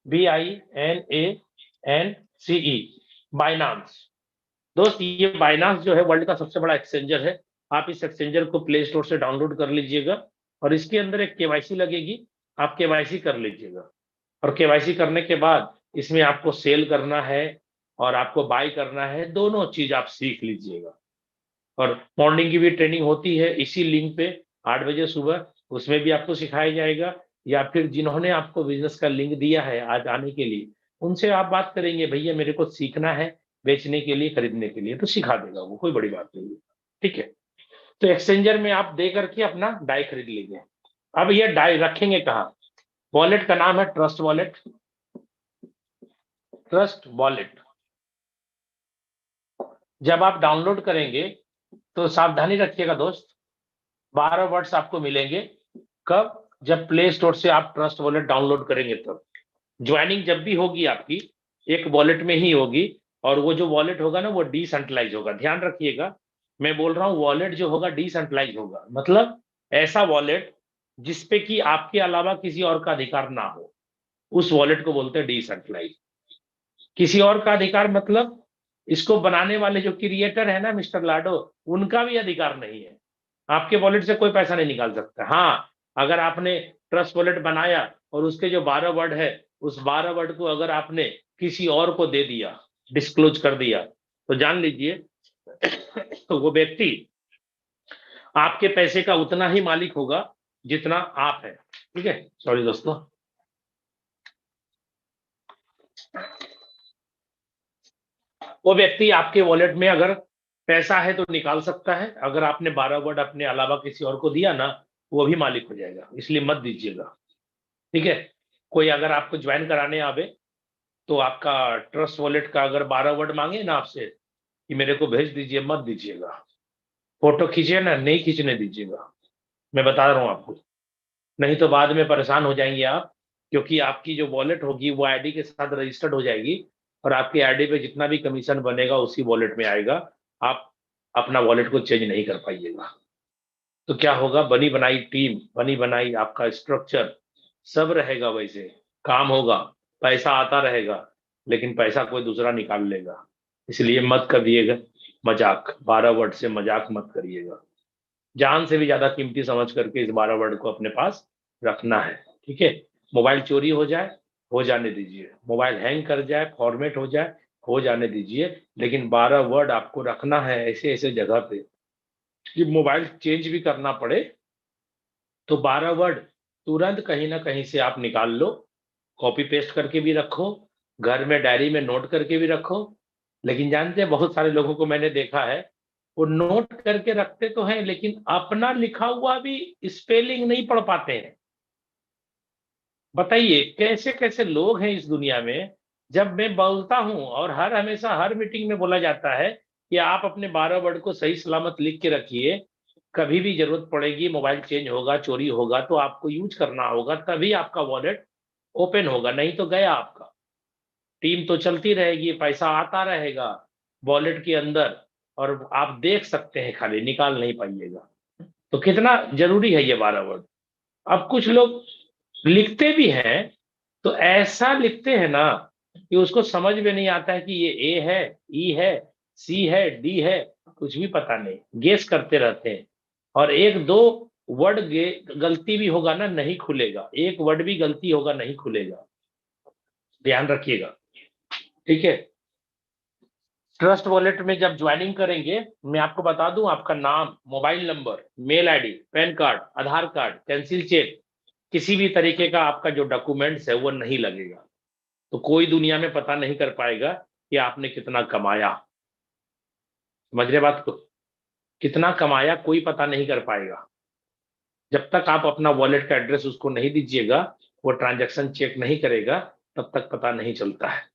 BINA बाइनांस। दोस्त ये बाइनांस जो है वर्ल्ड का सबसे बड़ा एक्सचेंजर है। आप इस एक्सचेंजर को प्ले स्टोर से डाउनलोड कर लीजिएगा और इसके अंदर एक केवाईसी लगेगी, आप केवाईसी कर लीजिएगा। और केवाईसी करने के बाद इसमें आपको सेल करना है और आपको बाय करना है, दोनों चीज आप सीख लीजिएगा। और मॉर्निंग की भी ट्रेनिंग होती है इसी लिंक पे 8 बजे सुबह, उसमें भी आपको सिखाया जाएगा। या फिर जिन्होंने आपको बिजनेस का लिंक दिया है आज आने के लिए, उनसे आप बात करेंगे, भैया मेरे को सीखना है बेचने के लिए, खरीदने के लिए, तो सिखा देगा वो, कोई बड़ी बात नहीं है। ठीक है, तो एक्सचेंजर में आप दे करके अपना डाई खरीद लीजिए। अब ये डाई रखेंगे कहाँ? वॉलेट का नाम है ट्रस्ट वॉलेट। ट्रस्ट वॉलेट जब आप डाउनलोड करेंगे तो सावधानी रखिएगा दोस्त, 12 वर्ड्स आपको मिलेंगे। कब? जब प्ले स्टोर से आप ट्रस्ट वॉलेट डाउनलोड करेंगे तब। ज्वाइनिंग जब भी होगी आपकी, एक वॉलेट में ही होगी, और वो जो वॉलेट होगा ना वो डिसेंट्रलाइज होगा। ध्यान रखिएगा, मैं बोल रहा हूँ वॉलेट जो होगा डिसेंट्रलाइज होगा, मतलब ऐसा वॉलेट जिसपे कि आपके अलावा किसी और का अधिकार ना हो, उस वॉलेट को बोलते हैं डिसेंट्रलाइज। किसी और का अधिकार मतलब इसको बनाने वाले जो क्रिएटर है ना मिस्टर लाडो, उनका भी अधिकार नहीं है। आपके वॉलेट से कोई पैसा नहीं निकाल सकता। हाँ, अगर आपने ट्रस्ट वॉलेट बनाया और उसके जो 12 वर्ड है, उस 12 वर्ड को अगर आपने किसी और को दे दिया, डिस्क्लोज कर दिया, तो जान लीजिए तो वो व्यक्ति आपके पैसे का उतना ही मालिक होगा जितना आप है। ठीक है, सॉरी दोस्तों। वो व्यक्ति आपके वॉलेट में अगर पैसा है तो निकाल सकता है, अगर आपने 12 वर्ड अपने अलावा किसी और को दिया ना, वो भी मालिक हो जाएगा, इसलिए मत दीजिएगा। ठीक है, कोई अगर आपको ज्वाइन कराने आवे तो आपका ट्रस्ट वॉलेट का अगर 12 वर्ड मांगे ना आपसे कि मेरे को भेज दीजिए, मत दीजिएगा। फोटो खींचिए ना, नहीं खींचने दीजिएगा, मैं बता रहा हूँ आपको, नहीं तो बाद में परेशान हो जाएंगे आप। क्योंकि आपकी जो वॉलेट होगी वो आईडी के साथ रजिस्टर्ड हो जाएगी और आपकी आईडी पे जितना भी कमीशन बनेगा उसी वॉलेट में आएगा, आप अपना वॉलेट को चेंज नहीं कर पाइएगा। तो क्या होगा, बनी बनाई टीम, बनी बनाई आपका स्ट्रक्चर सब रहेगा, वैसे काम होगा, पैसा आता रहेगा, लेकिन पैसा कोई दूसरा निकाल लेगा। इसलिए मत करिएगा मजाक, 12 वर्ड से मजाक मत करिएगा। जान से भी ज्यादा कीमती समझ करके इस 12 वर्ड को अपने पास रखना है। ठीक है, मोबाइल चोरी हो जाने दीजिए, मोबाइल हैंग कर जाए, फॉर्मेट हो जाने दीजिए, लेकिन 12 वर्ड आपको रखना है ऐसे ऐसे जगह पे कि मोबाइल चेंज भी करना पड़े तो 12 वर्ड तुरंत कहीं ना कहीं से आप निकाल लो, कॉपी पेस्ट करके भी रखो, घर में डायरी में नोट करके भी रखो। लेकिन जानते हैं बहुत सारे लोगों को मैंने देखा है, वो नोट करके रखते तो हैं लेकिन अपना लिखा हुआ भी स्पेलिंग नहीं पढ़ पाते हैं। बताइए कैसे कैसे लोग हैं इस दुनिया में। जब मैं बोलता हूं और हमेशा हर मीटिंग में बोला जाता है कि आप अपने 12 वर्ड को सही सलामत लिख के रखिए, कभी भी जरूरत पड़ेगी, मोबाइल चेंज होगा, चोरी होगा तो आपको यूज करना होगा, तभी आपका वॉलेट ओपन होगा, नहीं तो गया आपका। टीम तो चलती रहेगी, पैसा आता रहेगा वॉलेट के अंदर और आप देख सकते हैं, खाली निकाल नहीं पाइएगा। तो कितना जरूरी है ये 12 वर्ड। अब कुछ लोग लिखते भी हैं तो ऐसा लिखते हैं ना कि उसको समझ में नहीं आता है कि ये ए है, ई है, सी है, डी है, कुछ भी पता नहीं, गेस करते रहते हैं। और एक दो वर्ड गलती भी होगा ना, नहीं खुलेगा, एक वर्ड भी गलती होगा नहीं खुलेगा, ध्यान रखिएगा। ठीक है, ट्रस्ट वॉलेट में जब ज्वाइनिंग करेंगे, मैं आपको बता दूं, आपका नाम, mobile number, mail ID, PAN card, Aadhaar card, cancel cheque, किसी भी तरीके का आपका जो डॉक्यूमेंट्स है वो नहीं लगेगा। तो कोई दुनिया में पता नहीं कर पाएगा कि आपने कितना कमाया। समझ रहे बात को? कितना कमाया कोई पता नहीं कर पाएगा। जब तक आप अपना वॉलेट का एड्रेस उसको नहीं दीजिएगा, वो ट्रांजैक्शन चेक नहीं करेगा, तब तक पता नहीं चलता है।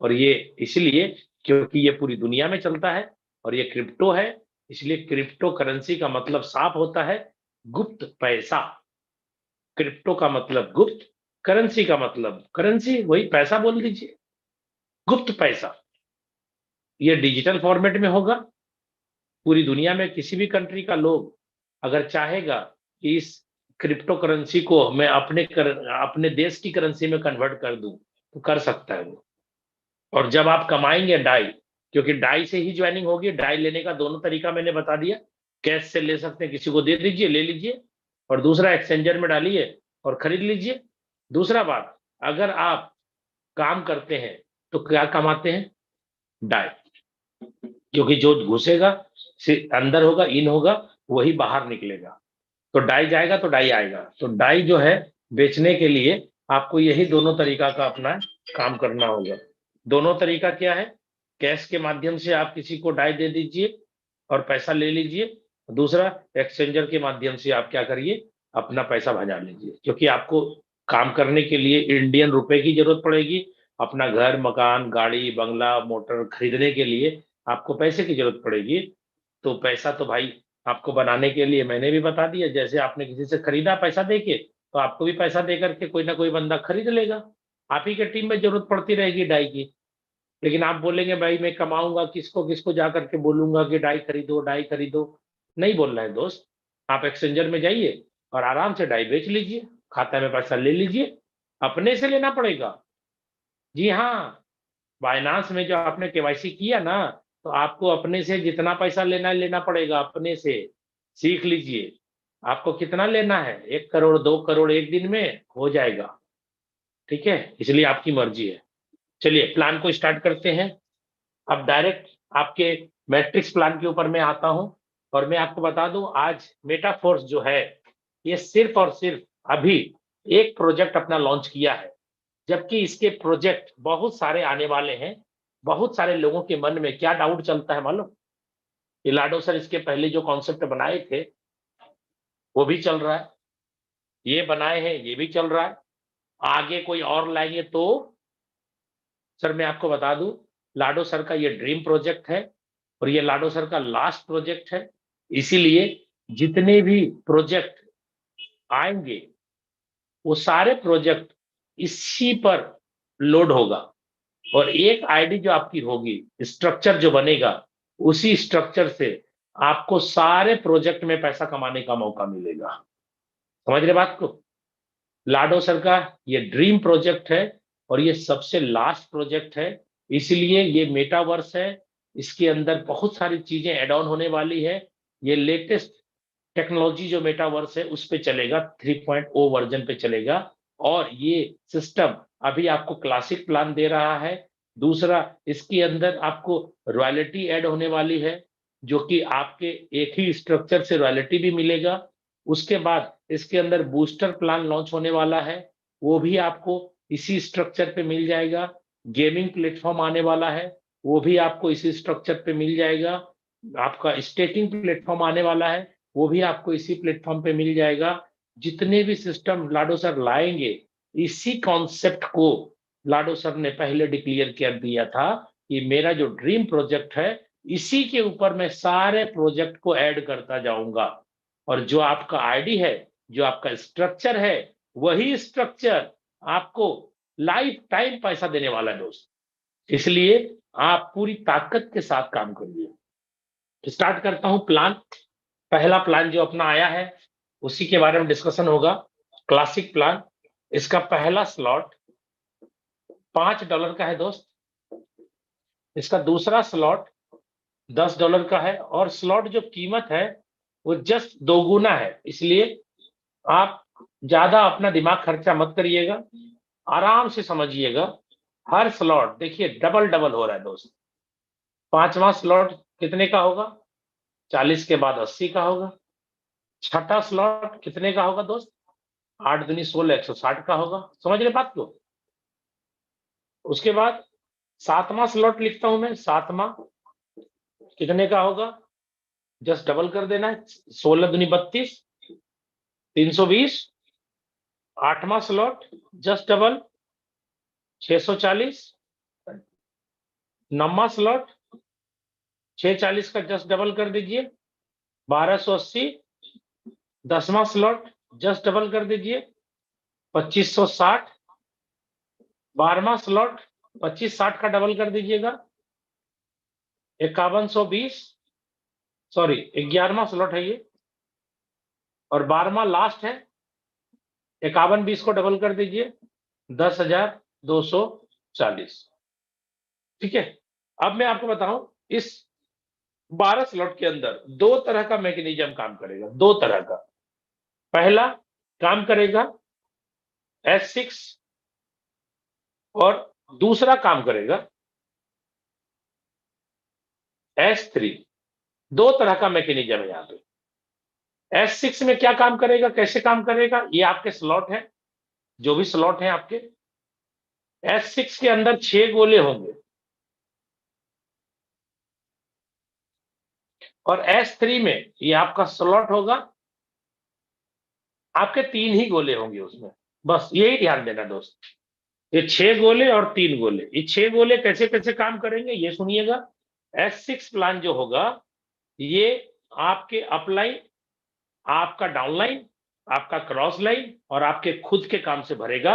और ये इसलिए क्योंकि ये पूरी दुनिया में चलता है और ये क्रिप्टो है, इसलिए क्रिप्टो करेंसी का मतलब साफ होता है गुप्त पैसा। क्रिप्टो का मतलब गुप्त, करेंसी का मतलब करेंसी, वही पैसा बोल दीजिए, गुप्त पैसा। ये डिजिटल फॉर्मेट में होगा। पूरी दुनिया में किसी भी कंट्री का लोग अगर चाहेगा कि इस क्रिप्टो करेंसी को मैं अपने देश की करेंसी में कन्वर्ट कर दूं तो कर सकता है वो। और जब आप कमाएंगे डाई, क्योंकि डाई से ही ज्वाइनिंग होगी, डाई लेने का दोनों तरीका मैंने बता दिया, कैश से ले सकते हैं, किसी को दे दीजिए, ले लीजिए, और दूसरा एक्सचेंजर में डालिए और खरीद लीजिए। दूसरा बात, अगर आप काम करते हैं तो क्या कमाते हैं? डाई, क्योंकि जो घुसेगा से अंदर होगा, इन होगा, वही बाहर निकलेगा। तो डाई जाएगा तो डाई आएगा। तो डाई जो है बेचने के लिए आपको यही दोनों तरीका का अपना काम करना होगा। दोनों तरीका क्या है? कैश के माध्यम से आप किसी को डाई दे दीजिए और पैसा ले लीजिए। दूसरा, एक्सचेंजर के माध्यम से आप क्या करिए, अपना पैसा भजा लीजिए, क्योंकि आपको काम करने के लिए इंडियन रुपए की जरूरत पड़ेगी। अपना घर, मकान, गाड़ी, बंगला, मोटर खरीदने के लिए आपको पैसे की जरूरत पड़ेगी। तो पैसा तो भाई आपको बनाने के लिए मैंने भी बता दिया, जैसे आपने किसी से खरीदा पैसा देके, तो आपको भी पैसा दे करके कोई ना कोई बंदा खरीद लेगा। आप ही के टीम में जरूरत पड़ती रहेगी डाई की। लेकिन आप बोलेंगे भाई मैं कमाऊंगा, किसको किसको जा करके बोलूंगा कि डाई खरीदो, डाई खरीदो। नहीं बोलना है दोस्त। आप एक्सचेंजर में जाइए और आराम से डाई बेच लीजिए, खाता में पैसा ले लीजिए। अपने से लेना पड़ेगा। जी हाँ, बाइनांस में जो आपने केवाईसी किया ना, तो आपको अपने से जितना पैसा लेना है लेना पड़ेगा, अपने से। सीख लीजिए। आपको कितना लेना है, 1 करोड़ 2 करोड़ एक दिन में हो जाएगा। ठीक है, इसलिए आपकी मर्जी है। चलिए प्लान को स्टार्ट करते हैं। अब डायरेक्ट आपके मैट्रिक्स प्लान के ऊपर मैं आता हूं, और मैं आपको बता दूं, आज मेटाफोर्स जो है ये सिर्फ और सिर्फ अभी एक प्रोजेक्ट अपना लॉन्च किया है, जबकि इसके प्रोजेक्ट बहुत सारे आने वाले हैं। बहुत सारे लोगों के मन में क्या डाउट चलता है मालूम? इलाडो सर इसके पहले जो कॉन्सेप्ट बनाए थे वो भी चल रहा है, ये बनाए हैं ये भी चल रहा है, आगे कोई और लाएंगे तो? सर मैं आपको बता दूं, लाडो सर का ये ड्रीम प्रोजेक्ट है और ये लाडो सर का लास्ट प्रोजेक्ट है। इसीलिए जितने भी प्रोजेक्ट आएंगे वो सारे प्रोजेक्ट इसी पर लोड होगा, और एक आईडी जो आपकी होगी, स्ट्रक्चर जो बनेगा, उसी स्ट्रक्चर से आपको सारे प्रोजेक्ट में पैसा कमाने का मौका मिलेगा। समझ रहे बात को? लाडो सर का ये ड्रीम प्रोजेक्ट है और ये सबसे लास्ट प्रोजेक्ट है। इसलिए ये मेटावर्स है, इसके अंदर बहुत सारी चीजें एड ऑन होने वाली है। ये लेटेस्ट टेक्नोलॉजी जो मेटावर्स है उस पे चलेगा, 3.0 वर्जन पे चलेगा। और ये सिस्टम अभी आपको क्लासिक प्लान दे रहा है। दूसरा, इसके अंदर आपको रॉयल्टी ऐड होने वाली है, जो कि आपके एक ही स्ट्रक्चर से रॉयल्टी भी मिलेगा। उसके बाद इसके अंदर बूस्टर प्लान लॉन्च होने वाला है, वो भी आपको इसी स्ट्रक्चर पे मिल जाएगा। गेमिंग प्लेटफॉर्म आने वाला है, वो भी आपको इसी स्ट्रक्चर पे मिल जाएगा। आपका स्टेकिंग प्लेटफॉर्म आने वाला है, वो भी आपको इसी प्लेटफॉर्म पे मिल जाएगा। जितने भी सिस्टम लाडो सर लाएंगे, इसी कॉन्सेप्ट को लाडो सर ने पहले डिक्लेयर कर दिया था कि मेरा जो ड्रीम प्रोजेक्ट है, इसी के ऊपर मैं सारे प्रोजेक्ट को ऐड करता जाऊंगा। और जो आपका आईडी है, जो आपका स्ट्रक्चर है, वही स्ट्रक्चर आपको लाइफ टाइम पैसा देने वाला है दोस्त। इसलिए आप पूरी ताकत के साथ काम करिए। स्टार्ट करता हूं प्लान। पहला प्लान जो अपना आया है उसी के बारे में डिस्कशन होगा। क्लासिक प्लान, इसका पहला स्लॉट $5 का है दोस्त। इसका दूसरा स्लॉट $10 का है, और स्लॉट जो कीमत है वो जस्ट दोगुना है। इसलिए आप ज्यादा अपना दिमाग खर्चा मत करिएगा, आराम से समझिएगा। हर स्लॉट देखिए डबल डबल हो रहा है दोस्त। पांचवा स्लॉट कितने का होगा? 40 के बाद 80 का होगा। छठा स्लॉट कितने का होगा दोस्त? 8 दूनी 16, 160 का होगा। समझ रहे बात को? उसके बाद सातवां स्लॉट लिखता हूं मैं, सातवां कितने का होगा? जस्ट डबल कर देना है, 16 दूनी 32, 320। आठवां स्लॉट जस्ट डबल, 640। नौवां स्लॉट 640 का जस्ट डबल कर दीजिए, 1280। 10वां स्लॉट जस्ट डबल कर दीजिए, 2560। 12वां स्लॉट 2560 का डबल कर दीजिएगा, 5120। सॉरी, 11वां स्लॉट है ये, और 12वां लास्ट है। 5120 को डबल कर दीजिए, 10,240। ठीक है। अब मैं आपको बताऊं, इस 12 स्लॉट के अंदर दो तरह का मैकेनिज्म काम करेगा, दो तरह का। पहला काम करेगा S6 और दूसरा काम करेगा S3। दो तरह का मैकेनिज्म है यहाँ पे। S6 में क्या काम करेगा, कैसे काम करेगा, ये आपके स्लॉट है, जो भी स्लॉट है आपके। S6 के अंदर 6 गोले होंगे और S3 में ये आपका स्लॉट होगा, आपके 3 ही गोले होंगे उसमें। बस यही ध्यान देना दोस्त, ये 6 गोले और 3 गोले, ये 6 गोले कैसे कैसे काम करेंगे ये सुनिएगा। S6 प्लान जो होगा ये आपके अपलाइन, आपका डाउनलाइन, आपका क्रॉस लाइन और आपके खुद के काम से भरेगा।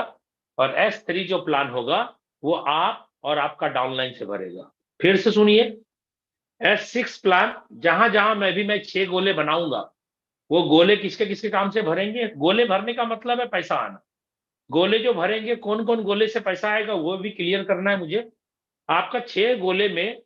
और S3 जो प्लान होगा वो आप और आपका डाउनलाइन से भरेगा। फिर से सुनिए, S6 प्लान जहां जहां मैं 6 गोले बनाऊंगा, वो गोले किसके किसके काम से भरेंगे। गोले भरने का मतलब है पैसा आना। गोले जो भरेंगे, कौन कौन गोले से पैसा आएगा वो भी क्लियर करना है मुझे। आपका 6 गोले में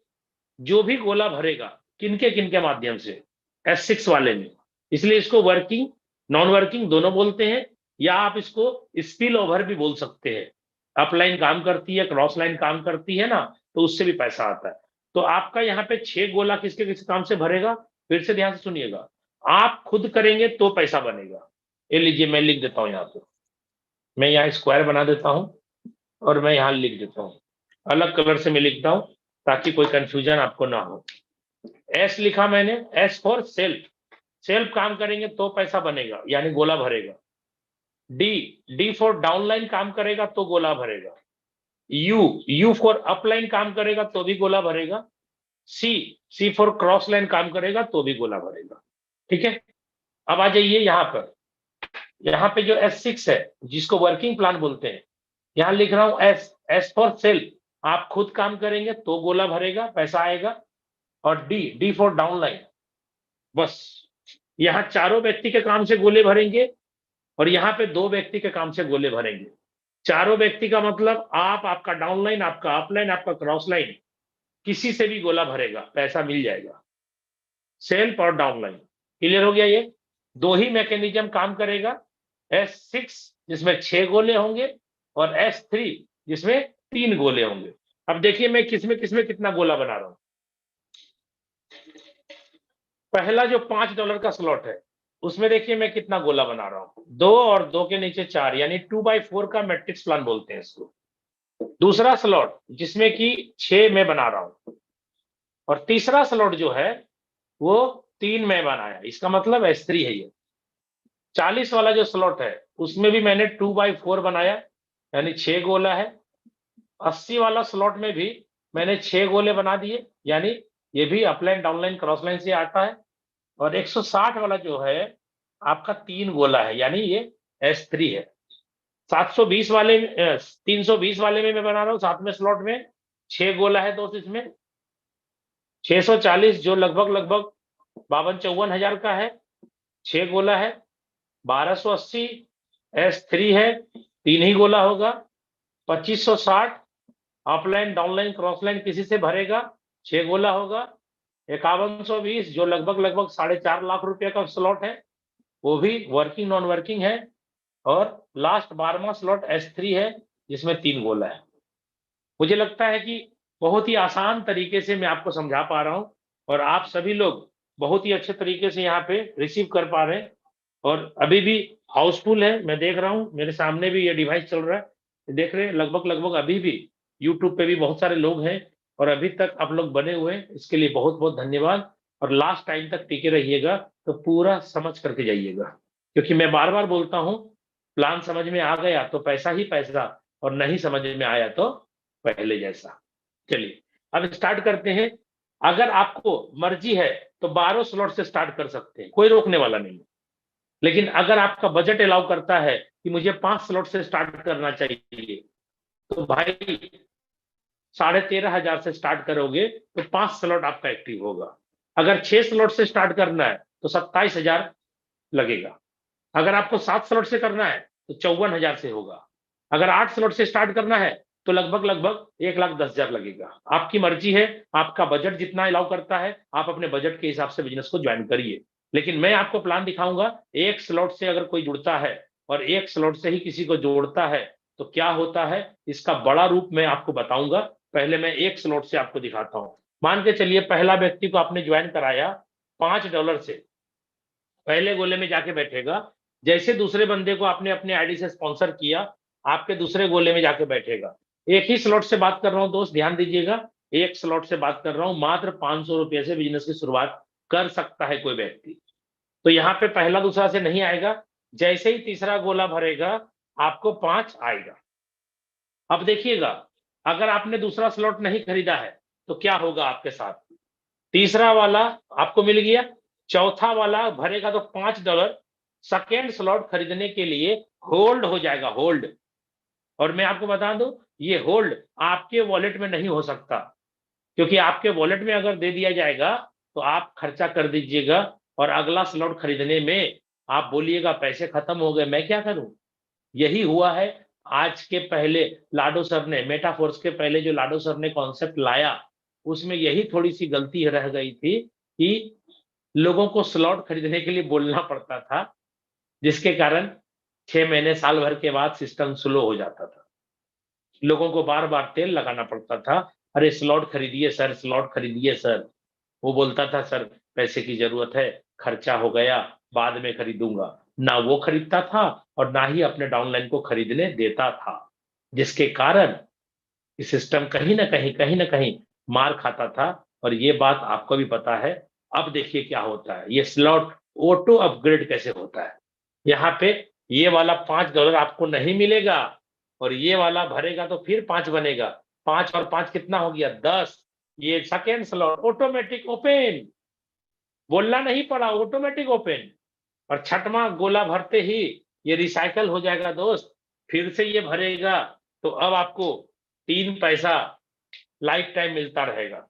जो भी गोला भरेगा, किनके माध्यम से, S6 वाले में, इसलिए इसको वर्किंग नॉन वर्किंग दोनों बोलते हैं, या आप इसको स्पिल ओवर भी बोल सकते हैं। अपलाइन काम करती है, क्रॉस लाइन काम करती है ना, तो उससे भी पैसा आता है। तो आपका यहाँ पे 6 गोला किसके किस काम से भरेगा, फिर से ध्यान से सुनिएगा। आप खुद करेंगे तो पैसा बनेगा। ये लीजिए, मैं लिख देता हूँ यहाँ पे, मैं यहाँ स्क्वायर बना देता हूँ और मैं यहाँ लिख देता हूँ, अलग कलर से मैं लिखता हूँ ताकि कोई कंफ्यूजन आपको ना हो। S लिखा मैंने, S फॉर सेल्फ, सेल्फ काम करेंगे तो पैसा बनेगा यानी गोला भरेगा। D फॉर डाउनलाइन काम करेगा तो गोला भरेगा। U फॉर अपलाइन काम करेगा तो भी गोला भरेगा। C फॉर क्रॉस लाइन काम करेगा तो भी गोला भरेगा। ठीक है, अब आ जाइए यहाँ पर। यहाँ पे जो S6 है जिसको वर्किंग प्लान बोलते हैं, यहाँ लिख रहा हूं S फॉर सेल्फ, आप खुद काम करेंगे तो गोला भरेगा, पैसा आएगा। और D फॉर डाउनलाइन, बस यहाँ चारों व्यक्ति के काम से गोले भरेंगे और यहाँ पे 2 व्यक्ति के काम से गोले भरेंगे। चारों व्यक्ति का मतलब आप, आपका डाउनलाइन, आपका अपलाइन, आपका क्रॉस लाइन, किसी से भी गोला भरेगा, पैसा मिल जाएगा। सेल्फ और डाउनलाइन, क्लियर हो गया। ये दो ही मैकेनिज्म काम करेगा, S6 जिसमें 6 गोले होंगे और S3 जिसमें 3 गोले होंगे। अब देखिए मैं किसमें कितना गोला बना रहा हूं। पहला जो $5 का स्लॉट है उसमें देखिए मैं कितना गोला बना रहा हूं, 2 और 2 के नीचे 4, यानी 2x4 का मैट्रिक्स प्लान बोलते हैं इसको। दूसरा स्लॉट जिसमें कि 6 मैं बना रहा हूं, और तीसरा स्लॉट जो है वो 3 मैं बनाया, इसका मतलब S3 है। ये 40 वाला जो स्लॉट है उसमें भी मैंने 2x4 बनाया यानी 6 गोला है। 80 वाला स्लॉट में भी मैंने 6 गोले बना दिए, यानी ये भी अपलाइन डाउनलाइन क्रॉस लाइन से आता है। और 160 वाला जो है आपका 3 गोला है, यानी ये S3 है। 720 वाले 320 वाले में मैं बना रहा हूँ, 7वें स्लॉट में 6 गोला है दोस्त इसमें। 640 जो लगभग 52-54 हजार का है, 6 गोला है। 1280 S3 है, 3 ही गोला होगा। 2560 अपलाइन डाउनलाइन क्रॉस लाइन किसी से भरेगा, 6 गोला होगा। 5120 जो लगभग 4.5 लाख रुपए का स्लॉट है, वो भी वर्किंग नॉन वर्किंग है। और लास्ट 12वां स्लॉट S3 है जिसमें 3 गोला है। मुझे लगता है कि बहुत ही आसान तरीके से मैं आपको समझा पा रहा हूं और आप सभी लोग बहुत ही अच्छे तरीके से यहाँ पे रिसीव कर पा रहे हैं। और अभी भी हाउसफुल है, मैं देख रहा हूँ मेरे सामने भी ये डिवाइस चल रहा है, देख रहे हैं लगभग अभी भी यूट्यूब पे भी बहुत सारे लोग हैं और अभी तक आप लोग बने हुए हैं, इसके लिए बहुत बहुत धन्यवाद। और लास्ट टाइम तक टिके रहिएगा तो पूरा समझ करके जाइएगा, क्योंकि मैं बार बार बोलता हूँ, प्लान समझ में आ गया तो पैसा ही पैसा, और नहीं समझ में आया तो पहले जैसा। चलिए अब स्टार्ट करते हैं। अगर आपको मर्जी है तो 12 स्लॉट से स्टार्ट कर सकते हैं, कोई रोकने वाला नहीं। लेकिन अगर आपका बजट अलाउ करता है कि मुझे 5 स्लॉट से स्टार्ट करना चाहिए, तो भाई 13,500 से स्टार्ट करोगे तो 5 स्लॉट आपका एक्टिव होगा। अगर 6 स्लॉट से स्टार्ट करना है तो 27,000 लगेगा। अगर आपको 7 स्लॉट से करना है तो 54,000 से होगा। अगर 8 स्लॉट से स्टार्ट करना है तो लगभग लगभग 1,10,000 लगेगा। आपकी मर्जी है, आपका बजट जितना अलाउ करता है, आप अपने बजट के हिसाब से बिजनेस को ज्वाइन करिए। लेकिन मैं आपको प्लान दिखाऊंगा, एक स्लॉट से अगर कोई जुड़ता है और एक स्लॉट से ही किसी को जोड़ता है तो क्या होता है, इसका बड़ा रूप मैं आपको बताऊंगा। पहले मैं एक स्लॉट से आपको दिखाता हूं। मान के चलिए पहला व्यक्ति को आपने ज्वाइन कराया $5 से, पहले गोले में जाके बैठेगा। जैसे दूसरे बंदे को आपने अपने आईडी से स्पॉन्सर किया, आपके दूसरे गोले में जाके बैठेगा। एक ही स्लॉट से बात कर रहा हूं दोस्त, ध्यान दीजिएगा, एक स्लॉट से बात कर रहा हूं। मात्र 500 रुपए से बिजनेस की शुरुआत कर सकता है कोई व्यक्ति। तो यहाँ पे पहला दूसरा से नहीं आएगा, जैसे ही तीसरा गोला भरेगा आपको 5 आएगा। अब देखिएगा, अगर आपने दूसरा स्लॉट नहीं खरीदा है तो क्या होगा आपके साथ। तीसरा वाला आपको मिल गया, चौथा वाला भरेगा तो $5 सेकेंड स्लॉट खरीदने के लिए होल्ड हो जाएगा, होल्ड। और मैं आपको बता दूं, ये होल्ड आपके वॉलेट में नहीं हो सकता, क्योंकि आपके वॉलेट में अगर दे दिया जाएगा तो आप खर्चा कर दीजिएगा और अगला स्लॉट खरीदने में आप बोलिएगा पैसे खत्म हो गए, मैं क्या करूं। यही हुआ है आज के पहले लाडो सर ने, मेटाफोर्स के पहले जो लाडो सर ने कॉन्सेप्ट लाया, उसमें यही थोड़ी सी गलती रह गई थी कि लोगों को स्लॉट खरीदने के लिए बोलना पड़ता था, जिसके कारण 6 महीने साल भर के बाद सिस्टम स्लो हो जाता था। लोगों को बार बार तेल लगाना पड़ता था, अरे स्लॉट खरीदिए सर, स्लॉट खरीदिए सर। वो बोलता था सर पैसे की जरूरत है, खर्चा हो गया, बाद में खरीदूंगा। ना वो खरीदता था और ना ही अपने डाउनलाइन को खरीदने देता था, जिसके कारण सिस्टम कहीं ना कहीं मार खाता था। और ये बात आपको भी पता है। अब देखिए क्या होता है, ये स्लॉट ऑटो अपग्रेड कैसे होता है। यहाँ पे ये वाला $5 आपको नहीं मिलेगा और ये वाला भरेगा तो फिर 5 बनेगा। 5 और 5 कितना हो गया, 10। ये सेकेंड स्लॉट ऑटोमेटिक ओपन, बोलना नहीं पड़ा, ऑटोमेटिक ओपन। और छठवां गोला भरते ही ये रिसाइकल हो जाएगा दोस्त, फिर से ये भरेगा। तो अब आपको 3 पैसा लाइफ टाइम मिलता रहेगा।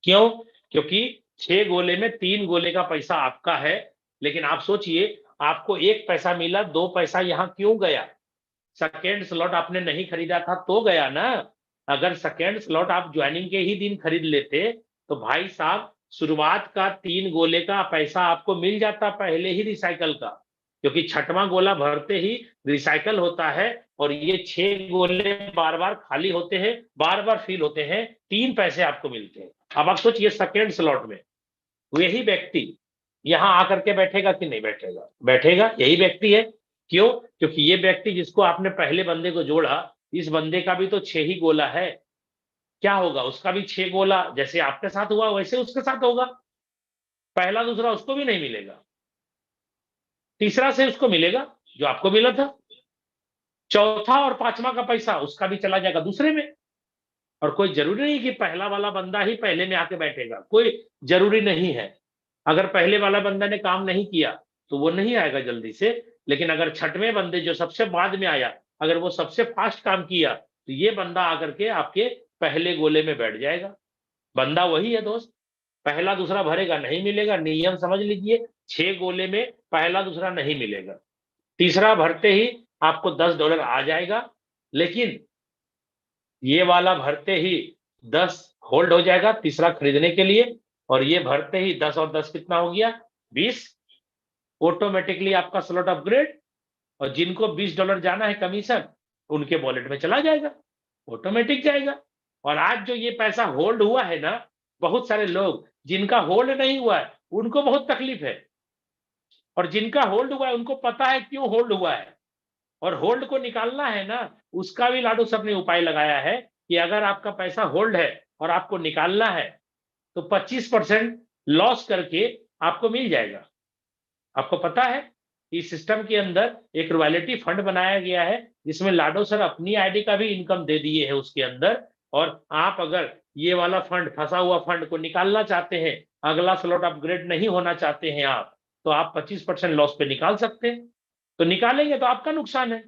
क्यों? क्योंकि 6 गोले में 3 गोले का पैसा आपका है। लेकिन आप सोचिए, आपको 1 पैसा मिला, 2 पैसा यहां क्यों गया। सेकेंड स्लॉट आपने नहीं खरीदा था तो गया ना। अगर सेकेंड स्लॉट आप ज्वाइनिंग के ही दिन खरीद लेते तो भाई साहब शुरुआत का 3 गोले का पैसा आपको मिल जाता पहले ही रिसाइकल का, क्योंकि छठवां गोला भरते ही रिसाइकल होता है और ये 6 गोले बार बार खाली होते हैं, बार बार फिल होते हैं, 3 पैसे आपको मिलते हैं। अब आप सोचिए सेकेंड स्लॉट में वही व्यक्ति यहां आकर के बैठेगा कि नहीं बैठेगा, बैठेगा, यही व्यक्ति है। क्यों? क्योंकि ये व्यक्ति जिसको आपने पहले बंदे को जोड़ा, इस बंदे का भी तो 6 ही गोला है। क्या होगा, उसका भी 6 गोला जैसे आपके साथ हुआ वैसे उसके साथ होगा। पहला दूसरा उसको भी नहीं मिलेगा, तीसरा से उसको मिलेगा जो आपको मिला था, चौथा और पांचवा का पैसा उसका भी चला जाएगा दूसरे में। और कोई जरूरी नहीं कि पहला वाला बंदा ही पहले में आके बैठेगा, कोई जरूरी नहीं है। अगर पहले वाला बंदा ने काम नहीं किया तो वो नहीं आएगा जल्दी से। लेकिन अगर छठवें बंदे जो सबसे बाद में आया, अगर वो सबसे फास्ट काम किया तो ये बंदा आकर के आपके पहले गोले में बैठ जाएगा। बंदा वही है दोस्त, पहला दूसरा भरेगा नहीं मिलेगा, नियम समझ लीजिए। 6 गोले में पहला दूसरा नहीं मिलेगा, तीसरा भरते ही आपको $10 आ जाएगा। लेकिन ये वाला भरते ही 10 होल्ड हो जाएगा तीसरा खरीदने के लिए, और ये भरते ही 10 और 10 कितना हो गया, 20। ऑटोमेटिकली आपका स्लॉट अपग्रेड, और जिनको $20 जाना है कमीशन उनके वॉलेट में चला जाएगा, ऑटोमेटिक जाएगा। और आज जो ये पैसा होल्ड हुआ है ना, बहुत सारे लोग जिनका होल्ड नहीं हुआ है उनको बहुत तकलीफ है, और जिनका होल्ड हुआ है उनको पता है क्यों होल्ड हुआ है। और होल्ड को निकालना है ना, उसका भी लाडू सर ने उपाय लगाया है कि अगर आपका पैसा होल्ड है और आपको निकालना है तो 25% लॉस करके आपको मिल जाएगा। आपको पता है इस सिस्टम के अंदर एक रॉयल्टी फंड बनाया गया है, जिसमें लाडो सर अपनी आईडी का भी इनकम दे दिए है उसके अंदर। और आप अगर ये वाला फंड, फंसा हुआ फंड को निकालना चाहते हैं, अगला स्लॉट अपग्रेड नहीं होना चाहते हैं आप, तो आप 25% लॉस पे निकाल सकते हैं। तो निकालेंगे तो आपका नुकसान है।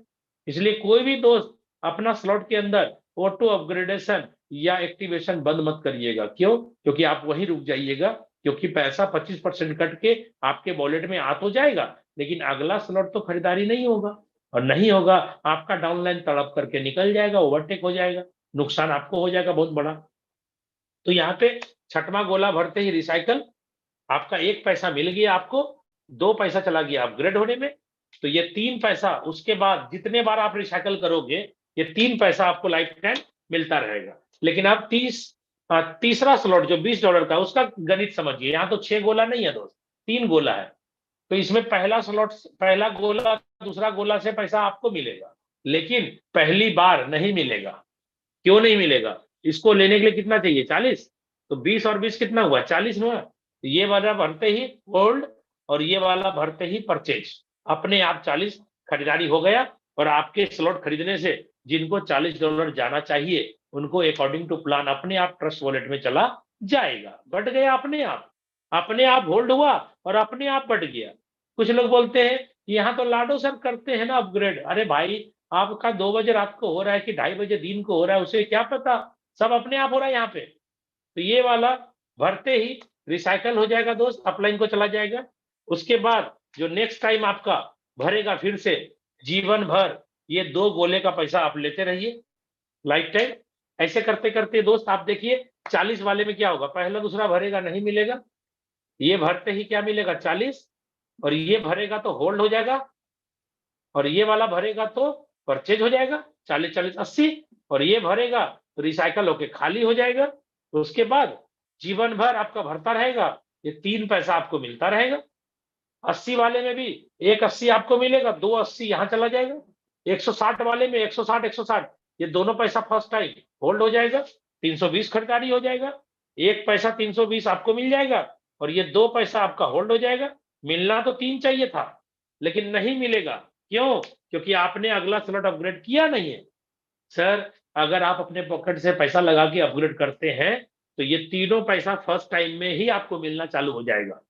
इसलिए कोई भी दोस्त अपना स्लॉट के अंदर ऑटो अपग्रेडेशन या एक्टिवेशन बंद मत करिएगा। क्यों? क्योंकि आप वहीं रुक जाइएगा, क्योंकि पैसा 25% कट के आपके वॉलेट में आ तो जाएगा, लेकिन अगला स्लॉट तो खरीदारी नहीं होगा। और नहीं होगा आपका डाउनलाइन तड़प करके निकल जाएगा, ओवरटेक हो जाएगा, नुकसान आपको हो जाएगा बहुत बड़ा। तो यहाँ पे छठवां गोला भरते ही रिसाइकल, आपका 1 पैसा मिल गया, आपको 2 पैसा चला गया अपग्रेड होने में। तो ये 3 पैसा उसके बाद जितने बार आप रिसाइकल करोगे ये 3 पैसा आपको लाइफ टाइम मिलता रहेगा। लेकिन आप तीसरा स्लॉट जो $20 का, उसका गणित समझिए। यहाँ तो 6 गोला नहीं है दोस्त, 3 गोला है। तो इसमें पहला स्लॉट, पहला गोला, दूसरा गोला से पैसा आपको मिलेगा, लेकिन पहली बार नहीं मिलेगा। क्यों नहीं मिलेगा? इसको लेने के लिए कितना चाहिए? 40। तो 20 और 20 कितना हुआ? 40 हुआ। तो ये वाला भरते ही होल्ड और ये वाला भरते ही परचेज, अपने आप 40 खरीदारी हो गया। और आपके स्लॉट खरीदने से जिनको $40 जाना चाहिए उनको अकॉर्डिंग टू प्लान अपने आप ट्रस्ट वॉलेट में चला जाएगा, बढ़ गया अपने आप होल्ड हुआ और अपने आप बढ़ गया। कुछ लोग बोलते हैं यहाँ तो लाडो सर करते हैं ना अपग्रेड। अरे भाई, आपका 2 बजे रात को हो रहा है कि 2:30 बजे दिन को हो रहा है, उसे क्या पता, सब अपने आप हो रहा है यहाँ पे। तो ये वाला भरते ही रिसाइकल हो जाएगा दोस्त, अपलाइन को चला जाएगा। उसके बाद जो नेक्स्ट टाइम आपका भरेगा फिर से जीवन भर ये 2 गोले का पैसा आप लेते रहिए लाइफ टाइम। ऐसे करते करते दोस्त आप देखिए 40 वाले में क्या होगा, पहला दूसरा भरेगा नहीं मिलेगा, ये भरते ही क्या मिलेगा? 40। और ये भरेगा तो होल्ड हो जाएगा, और ये वाला भरेगा तो परचेज हो जाएगा 40 40 80। और ये भरेगा तो रिसाइकल होके खाली हो जाएगा। तो उसके बाद जीवन भर आपका भरता रहेगा, ये 3 पैसा आपको मिलता रहेगा। 80 वाले में भी 1 80 आपको मिलेगा, 2 80 यहाँ चला जाएगा। 160 वाले में 160 160 ये दोनों पैसा फर्स्ट टाइम होल्ड हो जाएगा, 320 खरीदारी हो जाएगा। 1 पैसा 320 आपको मिल जाएगा और ये 2 पैसा आपका होल्ड हो जाएगा। मिलना तो 3 चाहिए था लेकिन नहीं मिलेगा। क्यों? क्योंकि आपने अगला स्लॉट अपग्रेड किया नहीं है। सर, अगर आप अपने पॉकेट से पैसा लगा के अपग्रेड करते हैं तो ये तीनों पैसा फर्स्ट टाइम में ही आपको मिलना चालू हो जाएगा।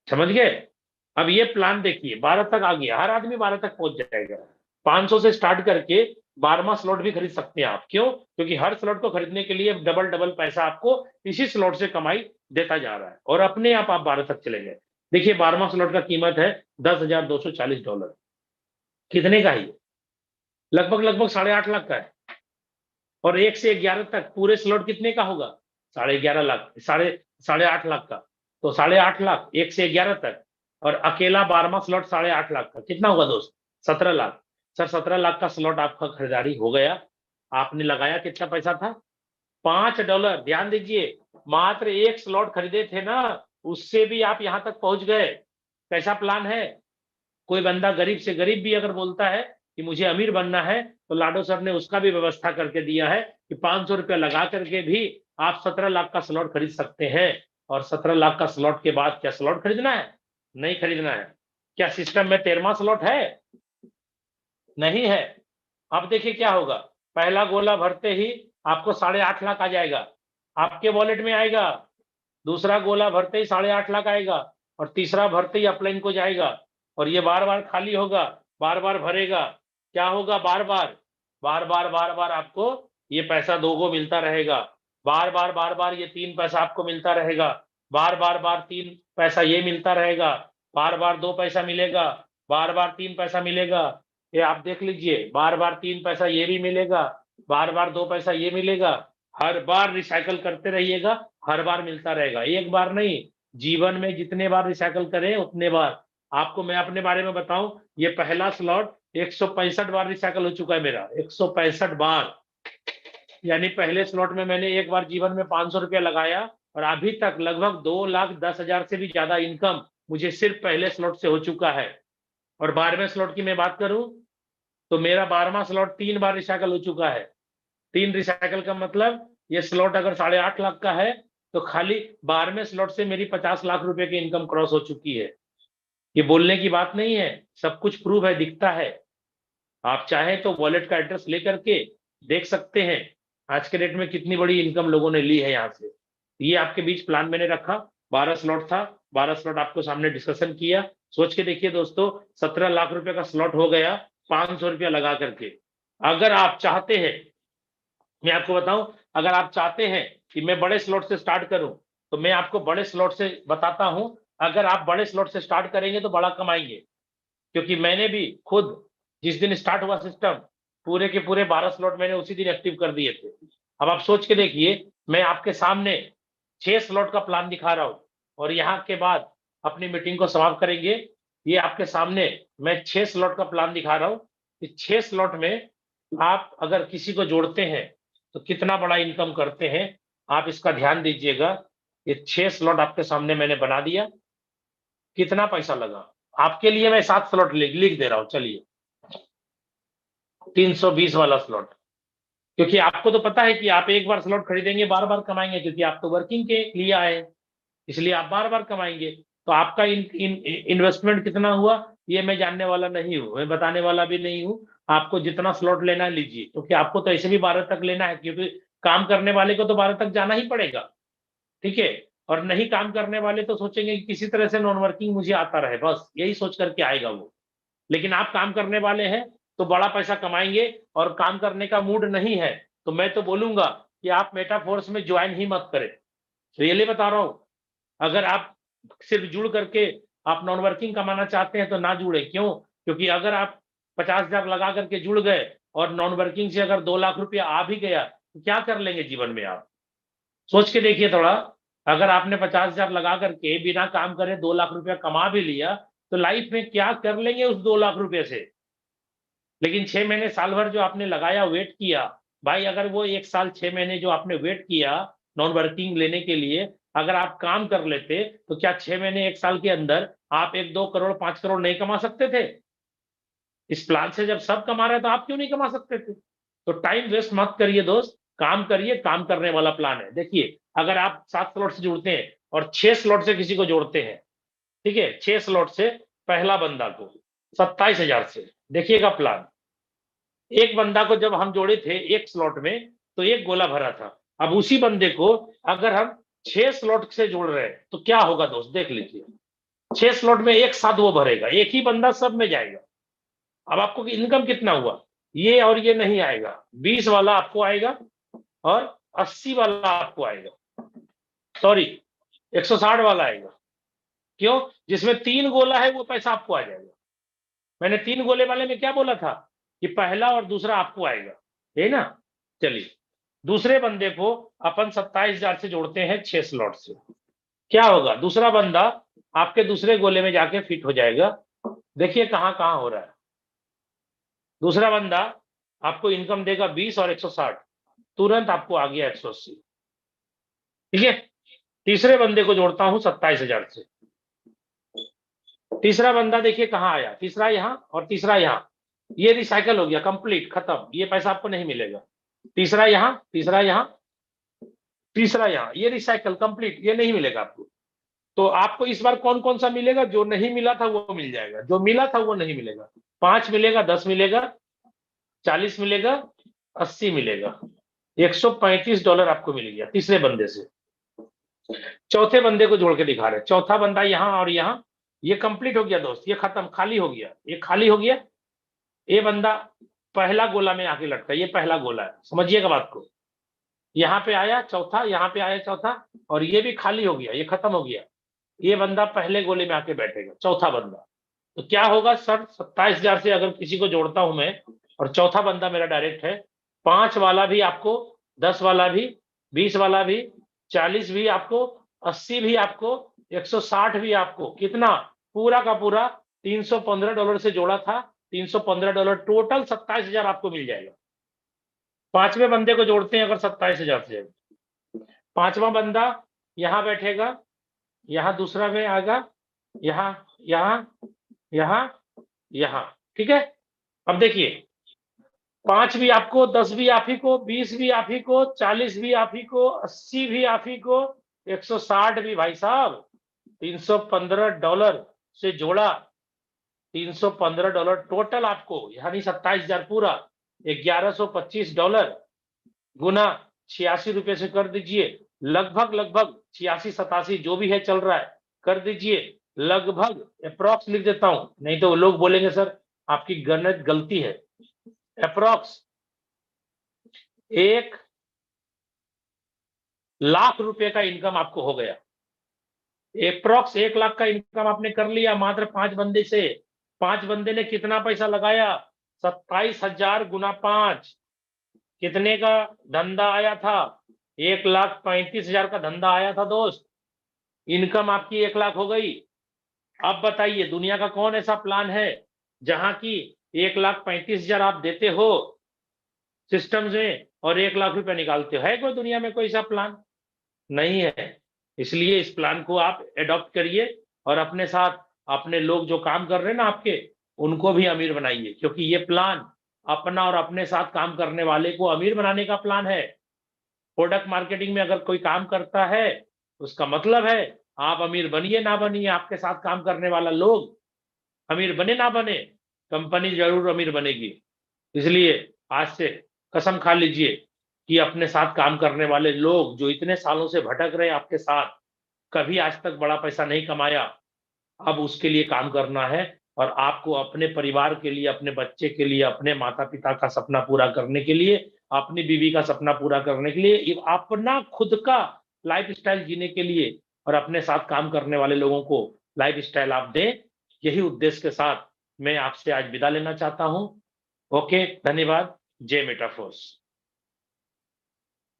समझ गए? अब ये प्लान देखिए 12 तक आ गया, हर आदमी 12 तक पहुंच जाएगा। 500 से स्टार्ट करके 12वां स्लॉट भी खरीद सकते हैं आप। क्यों? क्योंकि हर स्लॉट को खरीदने के लिए डबल डबल पैसा आपको इसी स्लॉट से कमाई देता जा रहा है और अपने आप 12 तक चले गए। देखिए 12वां स्लॉट का कीमत है $10,240। कितने का है ये? लगभग 8.5 लाख का है। और 1 से 11 तक पूरे स्लॉट कितने का होगा? 11.5 लाख, साढ़े 8 लाख का। तो 8.5 लाख 1 से 11 तक, और अकेला 12वां स्लॉट 8.5 लाख का, कितना होगा दोस्त? 17 लाख। सर 17 लाख का स्लॉट आपका खरीदारी हो गया। आपने लगाया कितना पैसा था? $5। ध्यान दीजिए, मात्र 1 स्लॉट खरीदे थे ना, उससे भी आप यहां तक पहुंच गए। कैसा प्लान है? कोई बंदा गरीब से गरीब भी अगर बोलता है कि मुझे अमीर बनना है तो लाडो सर ने उसका भी व्यवस्था करके दिया है कि 500 रुपया लगा करके भी आप 17 लाख का स्लॉट खरीद सकते हैं। और 17 लाख का स्लॉट के बाद क्या स्लॉट खरीदना है? नहीं खरीदना है। क्या सिस्टम में 13वां स्लॉट है? नहीं है। अब देखिए क्या होगा, पहला गोला भरते ही आपको 8.5 लाख आ जाएगा, आपके वॉलेट में आएगा। दूसरा गोला भरते ही 8.5 लाख आएगा, और तीसरा भरते ही अपलाइन को जाएगा। और ये बार बार खाली होगा, बार बार भरेगा। क्या होगा? बार बार आपको ये पैसा 2 गो मिलता रहेगा। बार बार ये 3 पैसा आपको मिलता रहेगा। बार 3 पैसा ये मिलता रहेगा। बार 2 पैसा मिलेगा। बार 3 पैसा मिलेगा। ये आप देख लीजिए, बार 3 पैसा ये भी मिलेगा। बार 2 पैसा ये मिलेगा। हर बार रिसाइकल करते रहिएगा, हर बार मिलता रहेगा। एक बार नहीं, जीवन में जितने बार रिसाइकल करें उतने बार। आपको मैं अपने बारे में बताऊं, ये पहला स्लॉट 165 बार रिसाइकल हो चुका है मेरा, 165 बार। यानी पहले स्लॉट में मैंने एक बार जीवन में 500 रुपया लगाया और अभी तक लगभग 2,10,000 से भी ज्यादा इनकम मुझे सिर्फ पहले स्लॉट से हो चुका है। और 12वें स्लॉट की मैं बात करूं तो मेरा 12वां स्लॉट 3 बार रिसाइकल हो चुका है। 3 रिसाइकल का मतलब ये स्लॉट अगर 8.5 लाख का है तो खाली 12वें स्लॉट से मेरी 50 लाख रुपए की इनकम क्रॉस हो चुकी है। ये बोलने की बात नहीं है, सब कुछ प्रूव है, दिखता है। आप चाहें तो वॉलेट का एड्रेस लेकर के देख सकते हैं आज के डेट में कितनी बड़ी इनकम लोगों ने ली है यहाँ से। ये आपके बीच प्लान मैंने रखा, 12 स्लॉट था, 12 स्लॉट आपको सामने डिस्कशन किया। सोच के देखिए दोस्तों, 17 लाख रुपए का स्लॉट हो गया 500 रुपया लगा करके। अगर आप चाहते हैं, मैं आपको बताऊं, अगर आप चाहते हैं कि मैं बड़े स्लॉट से स्टार्ट करूं तो मैं आपको बड़े स्लॉट से बताता हूं। अगर आप बड़े स्लॉट से स्टार्ट करेंगे तो बड़ा कमाएंगे, क्योंकि मैंने भी खुद जिस दिन स्टार्ट हुआ सिस्टम, पूरे के पूरे 12 स्लॉट मैंने उसी दिन एक्टिव कर दिए थे। अब आप सोच के देखिए, मैं आपके सामने 6 स्लॉट का प्लान दिखा रहा हूँ और यहाँ के बाद अपनी मीटिंग को समाप्त करेंगे। ये आपके सामने मैं 6 स्लॉट का प्लान दिखा रहा हूँ। इस 6 स्लॉट में आप अगर किसी को जोड़ते हैं तो कितना बड़ा इनकम करते हैं, आप इसका ध्यान दीजिएगा। ये 6 स्लॉट आपके सामने मैंने बना दिया। कितना पैसा लगा आपके लिए, मैं 7 स्लॉट लिख दे रहा हूं। चलिए 320 वाला स्लॉट, क्योंकि आपको तो पता है कि आप एक बार स्लॉट खरीदेंगे बार बार कमाएंगे, क्योंकि आप तो वर्किंग के लिए आए, इसलिए आप बार बार कमाएंगे। तो आपका इन्वेस्टमेंट कितना हुआ ये मैं जानने वाला नहीं हूं, मैं बताने वाला भी नहीं हूं। आपको जितना स्लॉट लेना है लीजिए, क्योंकि आपको तो ऐसे भी 12 तक लेना है, क्योंकि काम करने वाले को तो 12 तक जाना ही पड़ेगा, ठीक है। और नहीं काम करने वाले तो सोचेंगे कि किसी तरह से नॉन वर्किंग मुझे आता रहे, बस यही सोच करके आएगा वो। लेकिन आप काम करने वाले हैं तो बड़ा पैसा कमाएंगे और काम करने का मूड नहीं है तो मैं तो बोलूंगा कि आप मेटाफोर्स में ज्वाइन ही मत करें। रियली बता रहा हूं, अगर आप सिर्फ जुड़ करके आप नॉन वर्किंग कमाना चाहते हैं तो ना जुड़े। क्यों? क्योंकि अगर आप 50,000 लगा करके जुड़ गए और नॉन वर्किंग से अगर 2 लाख रुपया आ भी गया तो क्या कर लेंगे जीवन में? आप सोच के देखिए थोड़ा। अगर आपने 50,000 लगा करके बिना काम करे 2 लाख रुपया कमा भी लिया तो लाइफ में क्या कर लेंगे उस 2 लाख रुपए से? लेकिन 6 महीने साल भर जो आपने लगाया, वेट किया, भाई अगर वो 1 साल 6 महीने जो आपने वेट किया नॉन वर्किंग लेने के लिए, अगर आप काम कर लेते तो क्या 6 महीने 1 साल के अंदर आप 1-2 करोड़ 5 करोड़ नहीं कमा सकते थे? इस प्लान से जब सब कमा रहे हैं तो आप क्यों नहीं कमा सकते थे? तो टाइम वेस्ट मत करिए दोस्त, काम करिए, काम करने वाला प्लान है। देखिए अगर आप 7 स्लॉट से जुड़ते हैं और 6 स्लॉट से किसी को जोड़ते हैं, ठीक है, 6 स्लॉट से पहला बंदा को 27,000 से, देखिएगा प्लान। एक बंदा को जब हम जोड़े थे एक स्लॉट में तो एक गोला भरा था। अब उसी बंदे को अगर हम 6 स्लॉट से जोड़ रहे हैं तो क्या होगा दोस्त, देख लीजिए। 6 स्लॉट में एक साथ वो भरेगा, एक ही बंदा सब में जाएगा। अब आपको इनकम कितना हुआ, ये और ये नहीं आएगा, 20 वाला आपको आएगा और 80 वाला आपको आएगा, सॉरी 160 वाला आएगा। क्यों? जिसमें 3 गोला है वो पैसा आपको आ जाएगा। मैंने 3 गोले वाले में क्या बोला था कि पहला और दूसरा आपको आएगा, है ना। चलिए दूसरे बंदे को अपन 27,000 से जोड़ते हैं 6 स्लॉट से। क्या होगा, दूसरा बंदा आपके दूसरे गोले में जाके फिट हो जाएगा। देखिए कहां कहां हो रहा है। दूसरा बंदा आपको इनकम देगा 20 और 160, तुरंत आपको आ गया 180, ठीक है। तीसरे बंदे को जोड़ता हूं 27,000 से। तीसरा बंदा देखिए कहां आया, तीसरा यहां और तीसरा यहां, ये रिसाइकल हो गया, कंप्लीट खत्म, ये पैसा आपको नहीं मिलेगा। तीसरा यहां, तीसरा यहां, तीसरा यहां, ये रिसाइकल कंप्लीट, ये नहीं मिलेगा आपको। तो आपको इस बार कौन कौन सा मिलेगा? जो नहीं मिला था वो मिल जाएगा, जो मिला था वो नहीं मिलेगा। 5 मिलेगा, 10 मिलेगा, 40 मिलेगा, 80 मिलेगा, $135 आपको मिल गया तीसरे बंदे से। चौथे बंदे को जोड़ के दिखा रहे, चौथा बंदा यहां और यहां, ये कंप्लीट हो गया दोस्त, ये खत्म, खाली हो गया, ये खाली हो गया। ये बंदा पहला गोला में आके लटका, ये पहला गोला है, समझिएगा बात को। यहाँ पे आया चौथा, यहाँ पे आया चौथा, और ये भी खाली हो गया, ये खत्म हो गया। ये बंदा पहले गोले में आके बैठेगा, चौथा बंदा। तो क्या होगा सर, 27,000 से अगर किसी को जोड़ता हूं मैं और चौथा बंदा मेरा डायरेक्ट है, 5 वाला भी आपको, 10 वाला भी, 20 वाला भी, 40 भी आपको, 80 भी आपको, 160 भी आपको, कितना? पूरा का पूरा $315 से जोड़ा था, $315, टोटल 27,000 आपको मिल जाएगा। पांचवें बंदे को जोड़ते हैं अगर 27,000 से, पांचवा बंदा यहां बैठेगा, यहां दूसरा में आएगा, यहां, यहां, यहां, यहां, ठीक है। अब देखिए 5 भी आपको, 10 भी आप ही को, 20 भी आप ही को, 40 भी आप ही को, 80 भी आप ही को, 160 भी भाई साहब। $315 से जोड़ा, $315 टोटल आपको, यानी 27,000 पूरा, $1,125 गुना 86 रुपए से कर दीजिए, लगभग लगभग 86-87 जो भी है चल रहा है, कर दीजिए। लगभग अप्रॉक्स लिख देता हूं, नहीं तो लोग बोलेंगे सर आपकी गणित गलती है। अप्रॉक्स 1 लाख रुपए का इनकम आपको हो गया। अप्रॉक्स 1 लाख का इनकम आपने कर लिया मात्र 5 बंदे से। 5 बंदे ने कितना पैसा लगाया? 27,000 गुना 5 कितने का धंधा आया था? 1,35,000 का धंधा आया था दोस्त। इनकम आपकी 1 लाख हो गई। अब बताइए दुनिया का कौन ऐसा प्लान है जहां की 1,35,000 आप देते हो सिस्टम में और 1 लाख रुपए निकालते हो? है कोई दुनिया में कोई ऐसा प्लान? नहीं है। इसलिए इस प्लान को आप एडॉप्ट करिए और अपने साथ अपने लोग जो काम कर रहे हैं ना आपके, उनको भी अमीर बनाइए, क्योंकि ये प्लान अपना और अपने साथ काम करने वाले को अमीर बनाने का प्लान है। प्रोडक्ट मार्केटिंग में अगर कोई काम करता है, उसका मतलब है आप अमीर बनिए ना बनिए, आपके साथ काम करने वाला लोग अमीर बने ना बने, कंपनी जरूर अमीर बनेगी। इसलिए आज से कसम खा लीजिए कि अपने साथ काम करने वाले लोग जो इतने सालों से भटक रहे हैं आपके साथ, कभी आज तक बड़ा पैसा नहीं कमाया, अब उसके लिए काम करना है और आपको अपने परिवार के लिए, अपने बच्चे के लिए, अपने माता-पिता का सपना पूरा करने के लिए, अपनी बीवी का सपना पूरा करने के लिए, अपना खुद का लाइफ़स्टाइल जीने के लिए और अपने साथ काम करने वाले लोगों को लाइफ़स्टाइल आप दें। यही उद्देश्य के साथ मैं आपसे आज विदा लेना चाहता हूँ। ओके, धन्यवाद। जय मेटाफोर्स।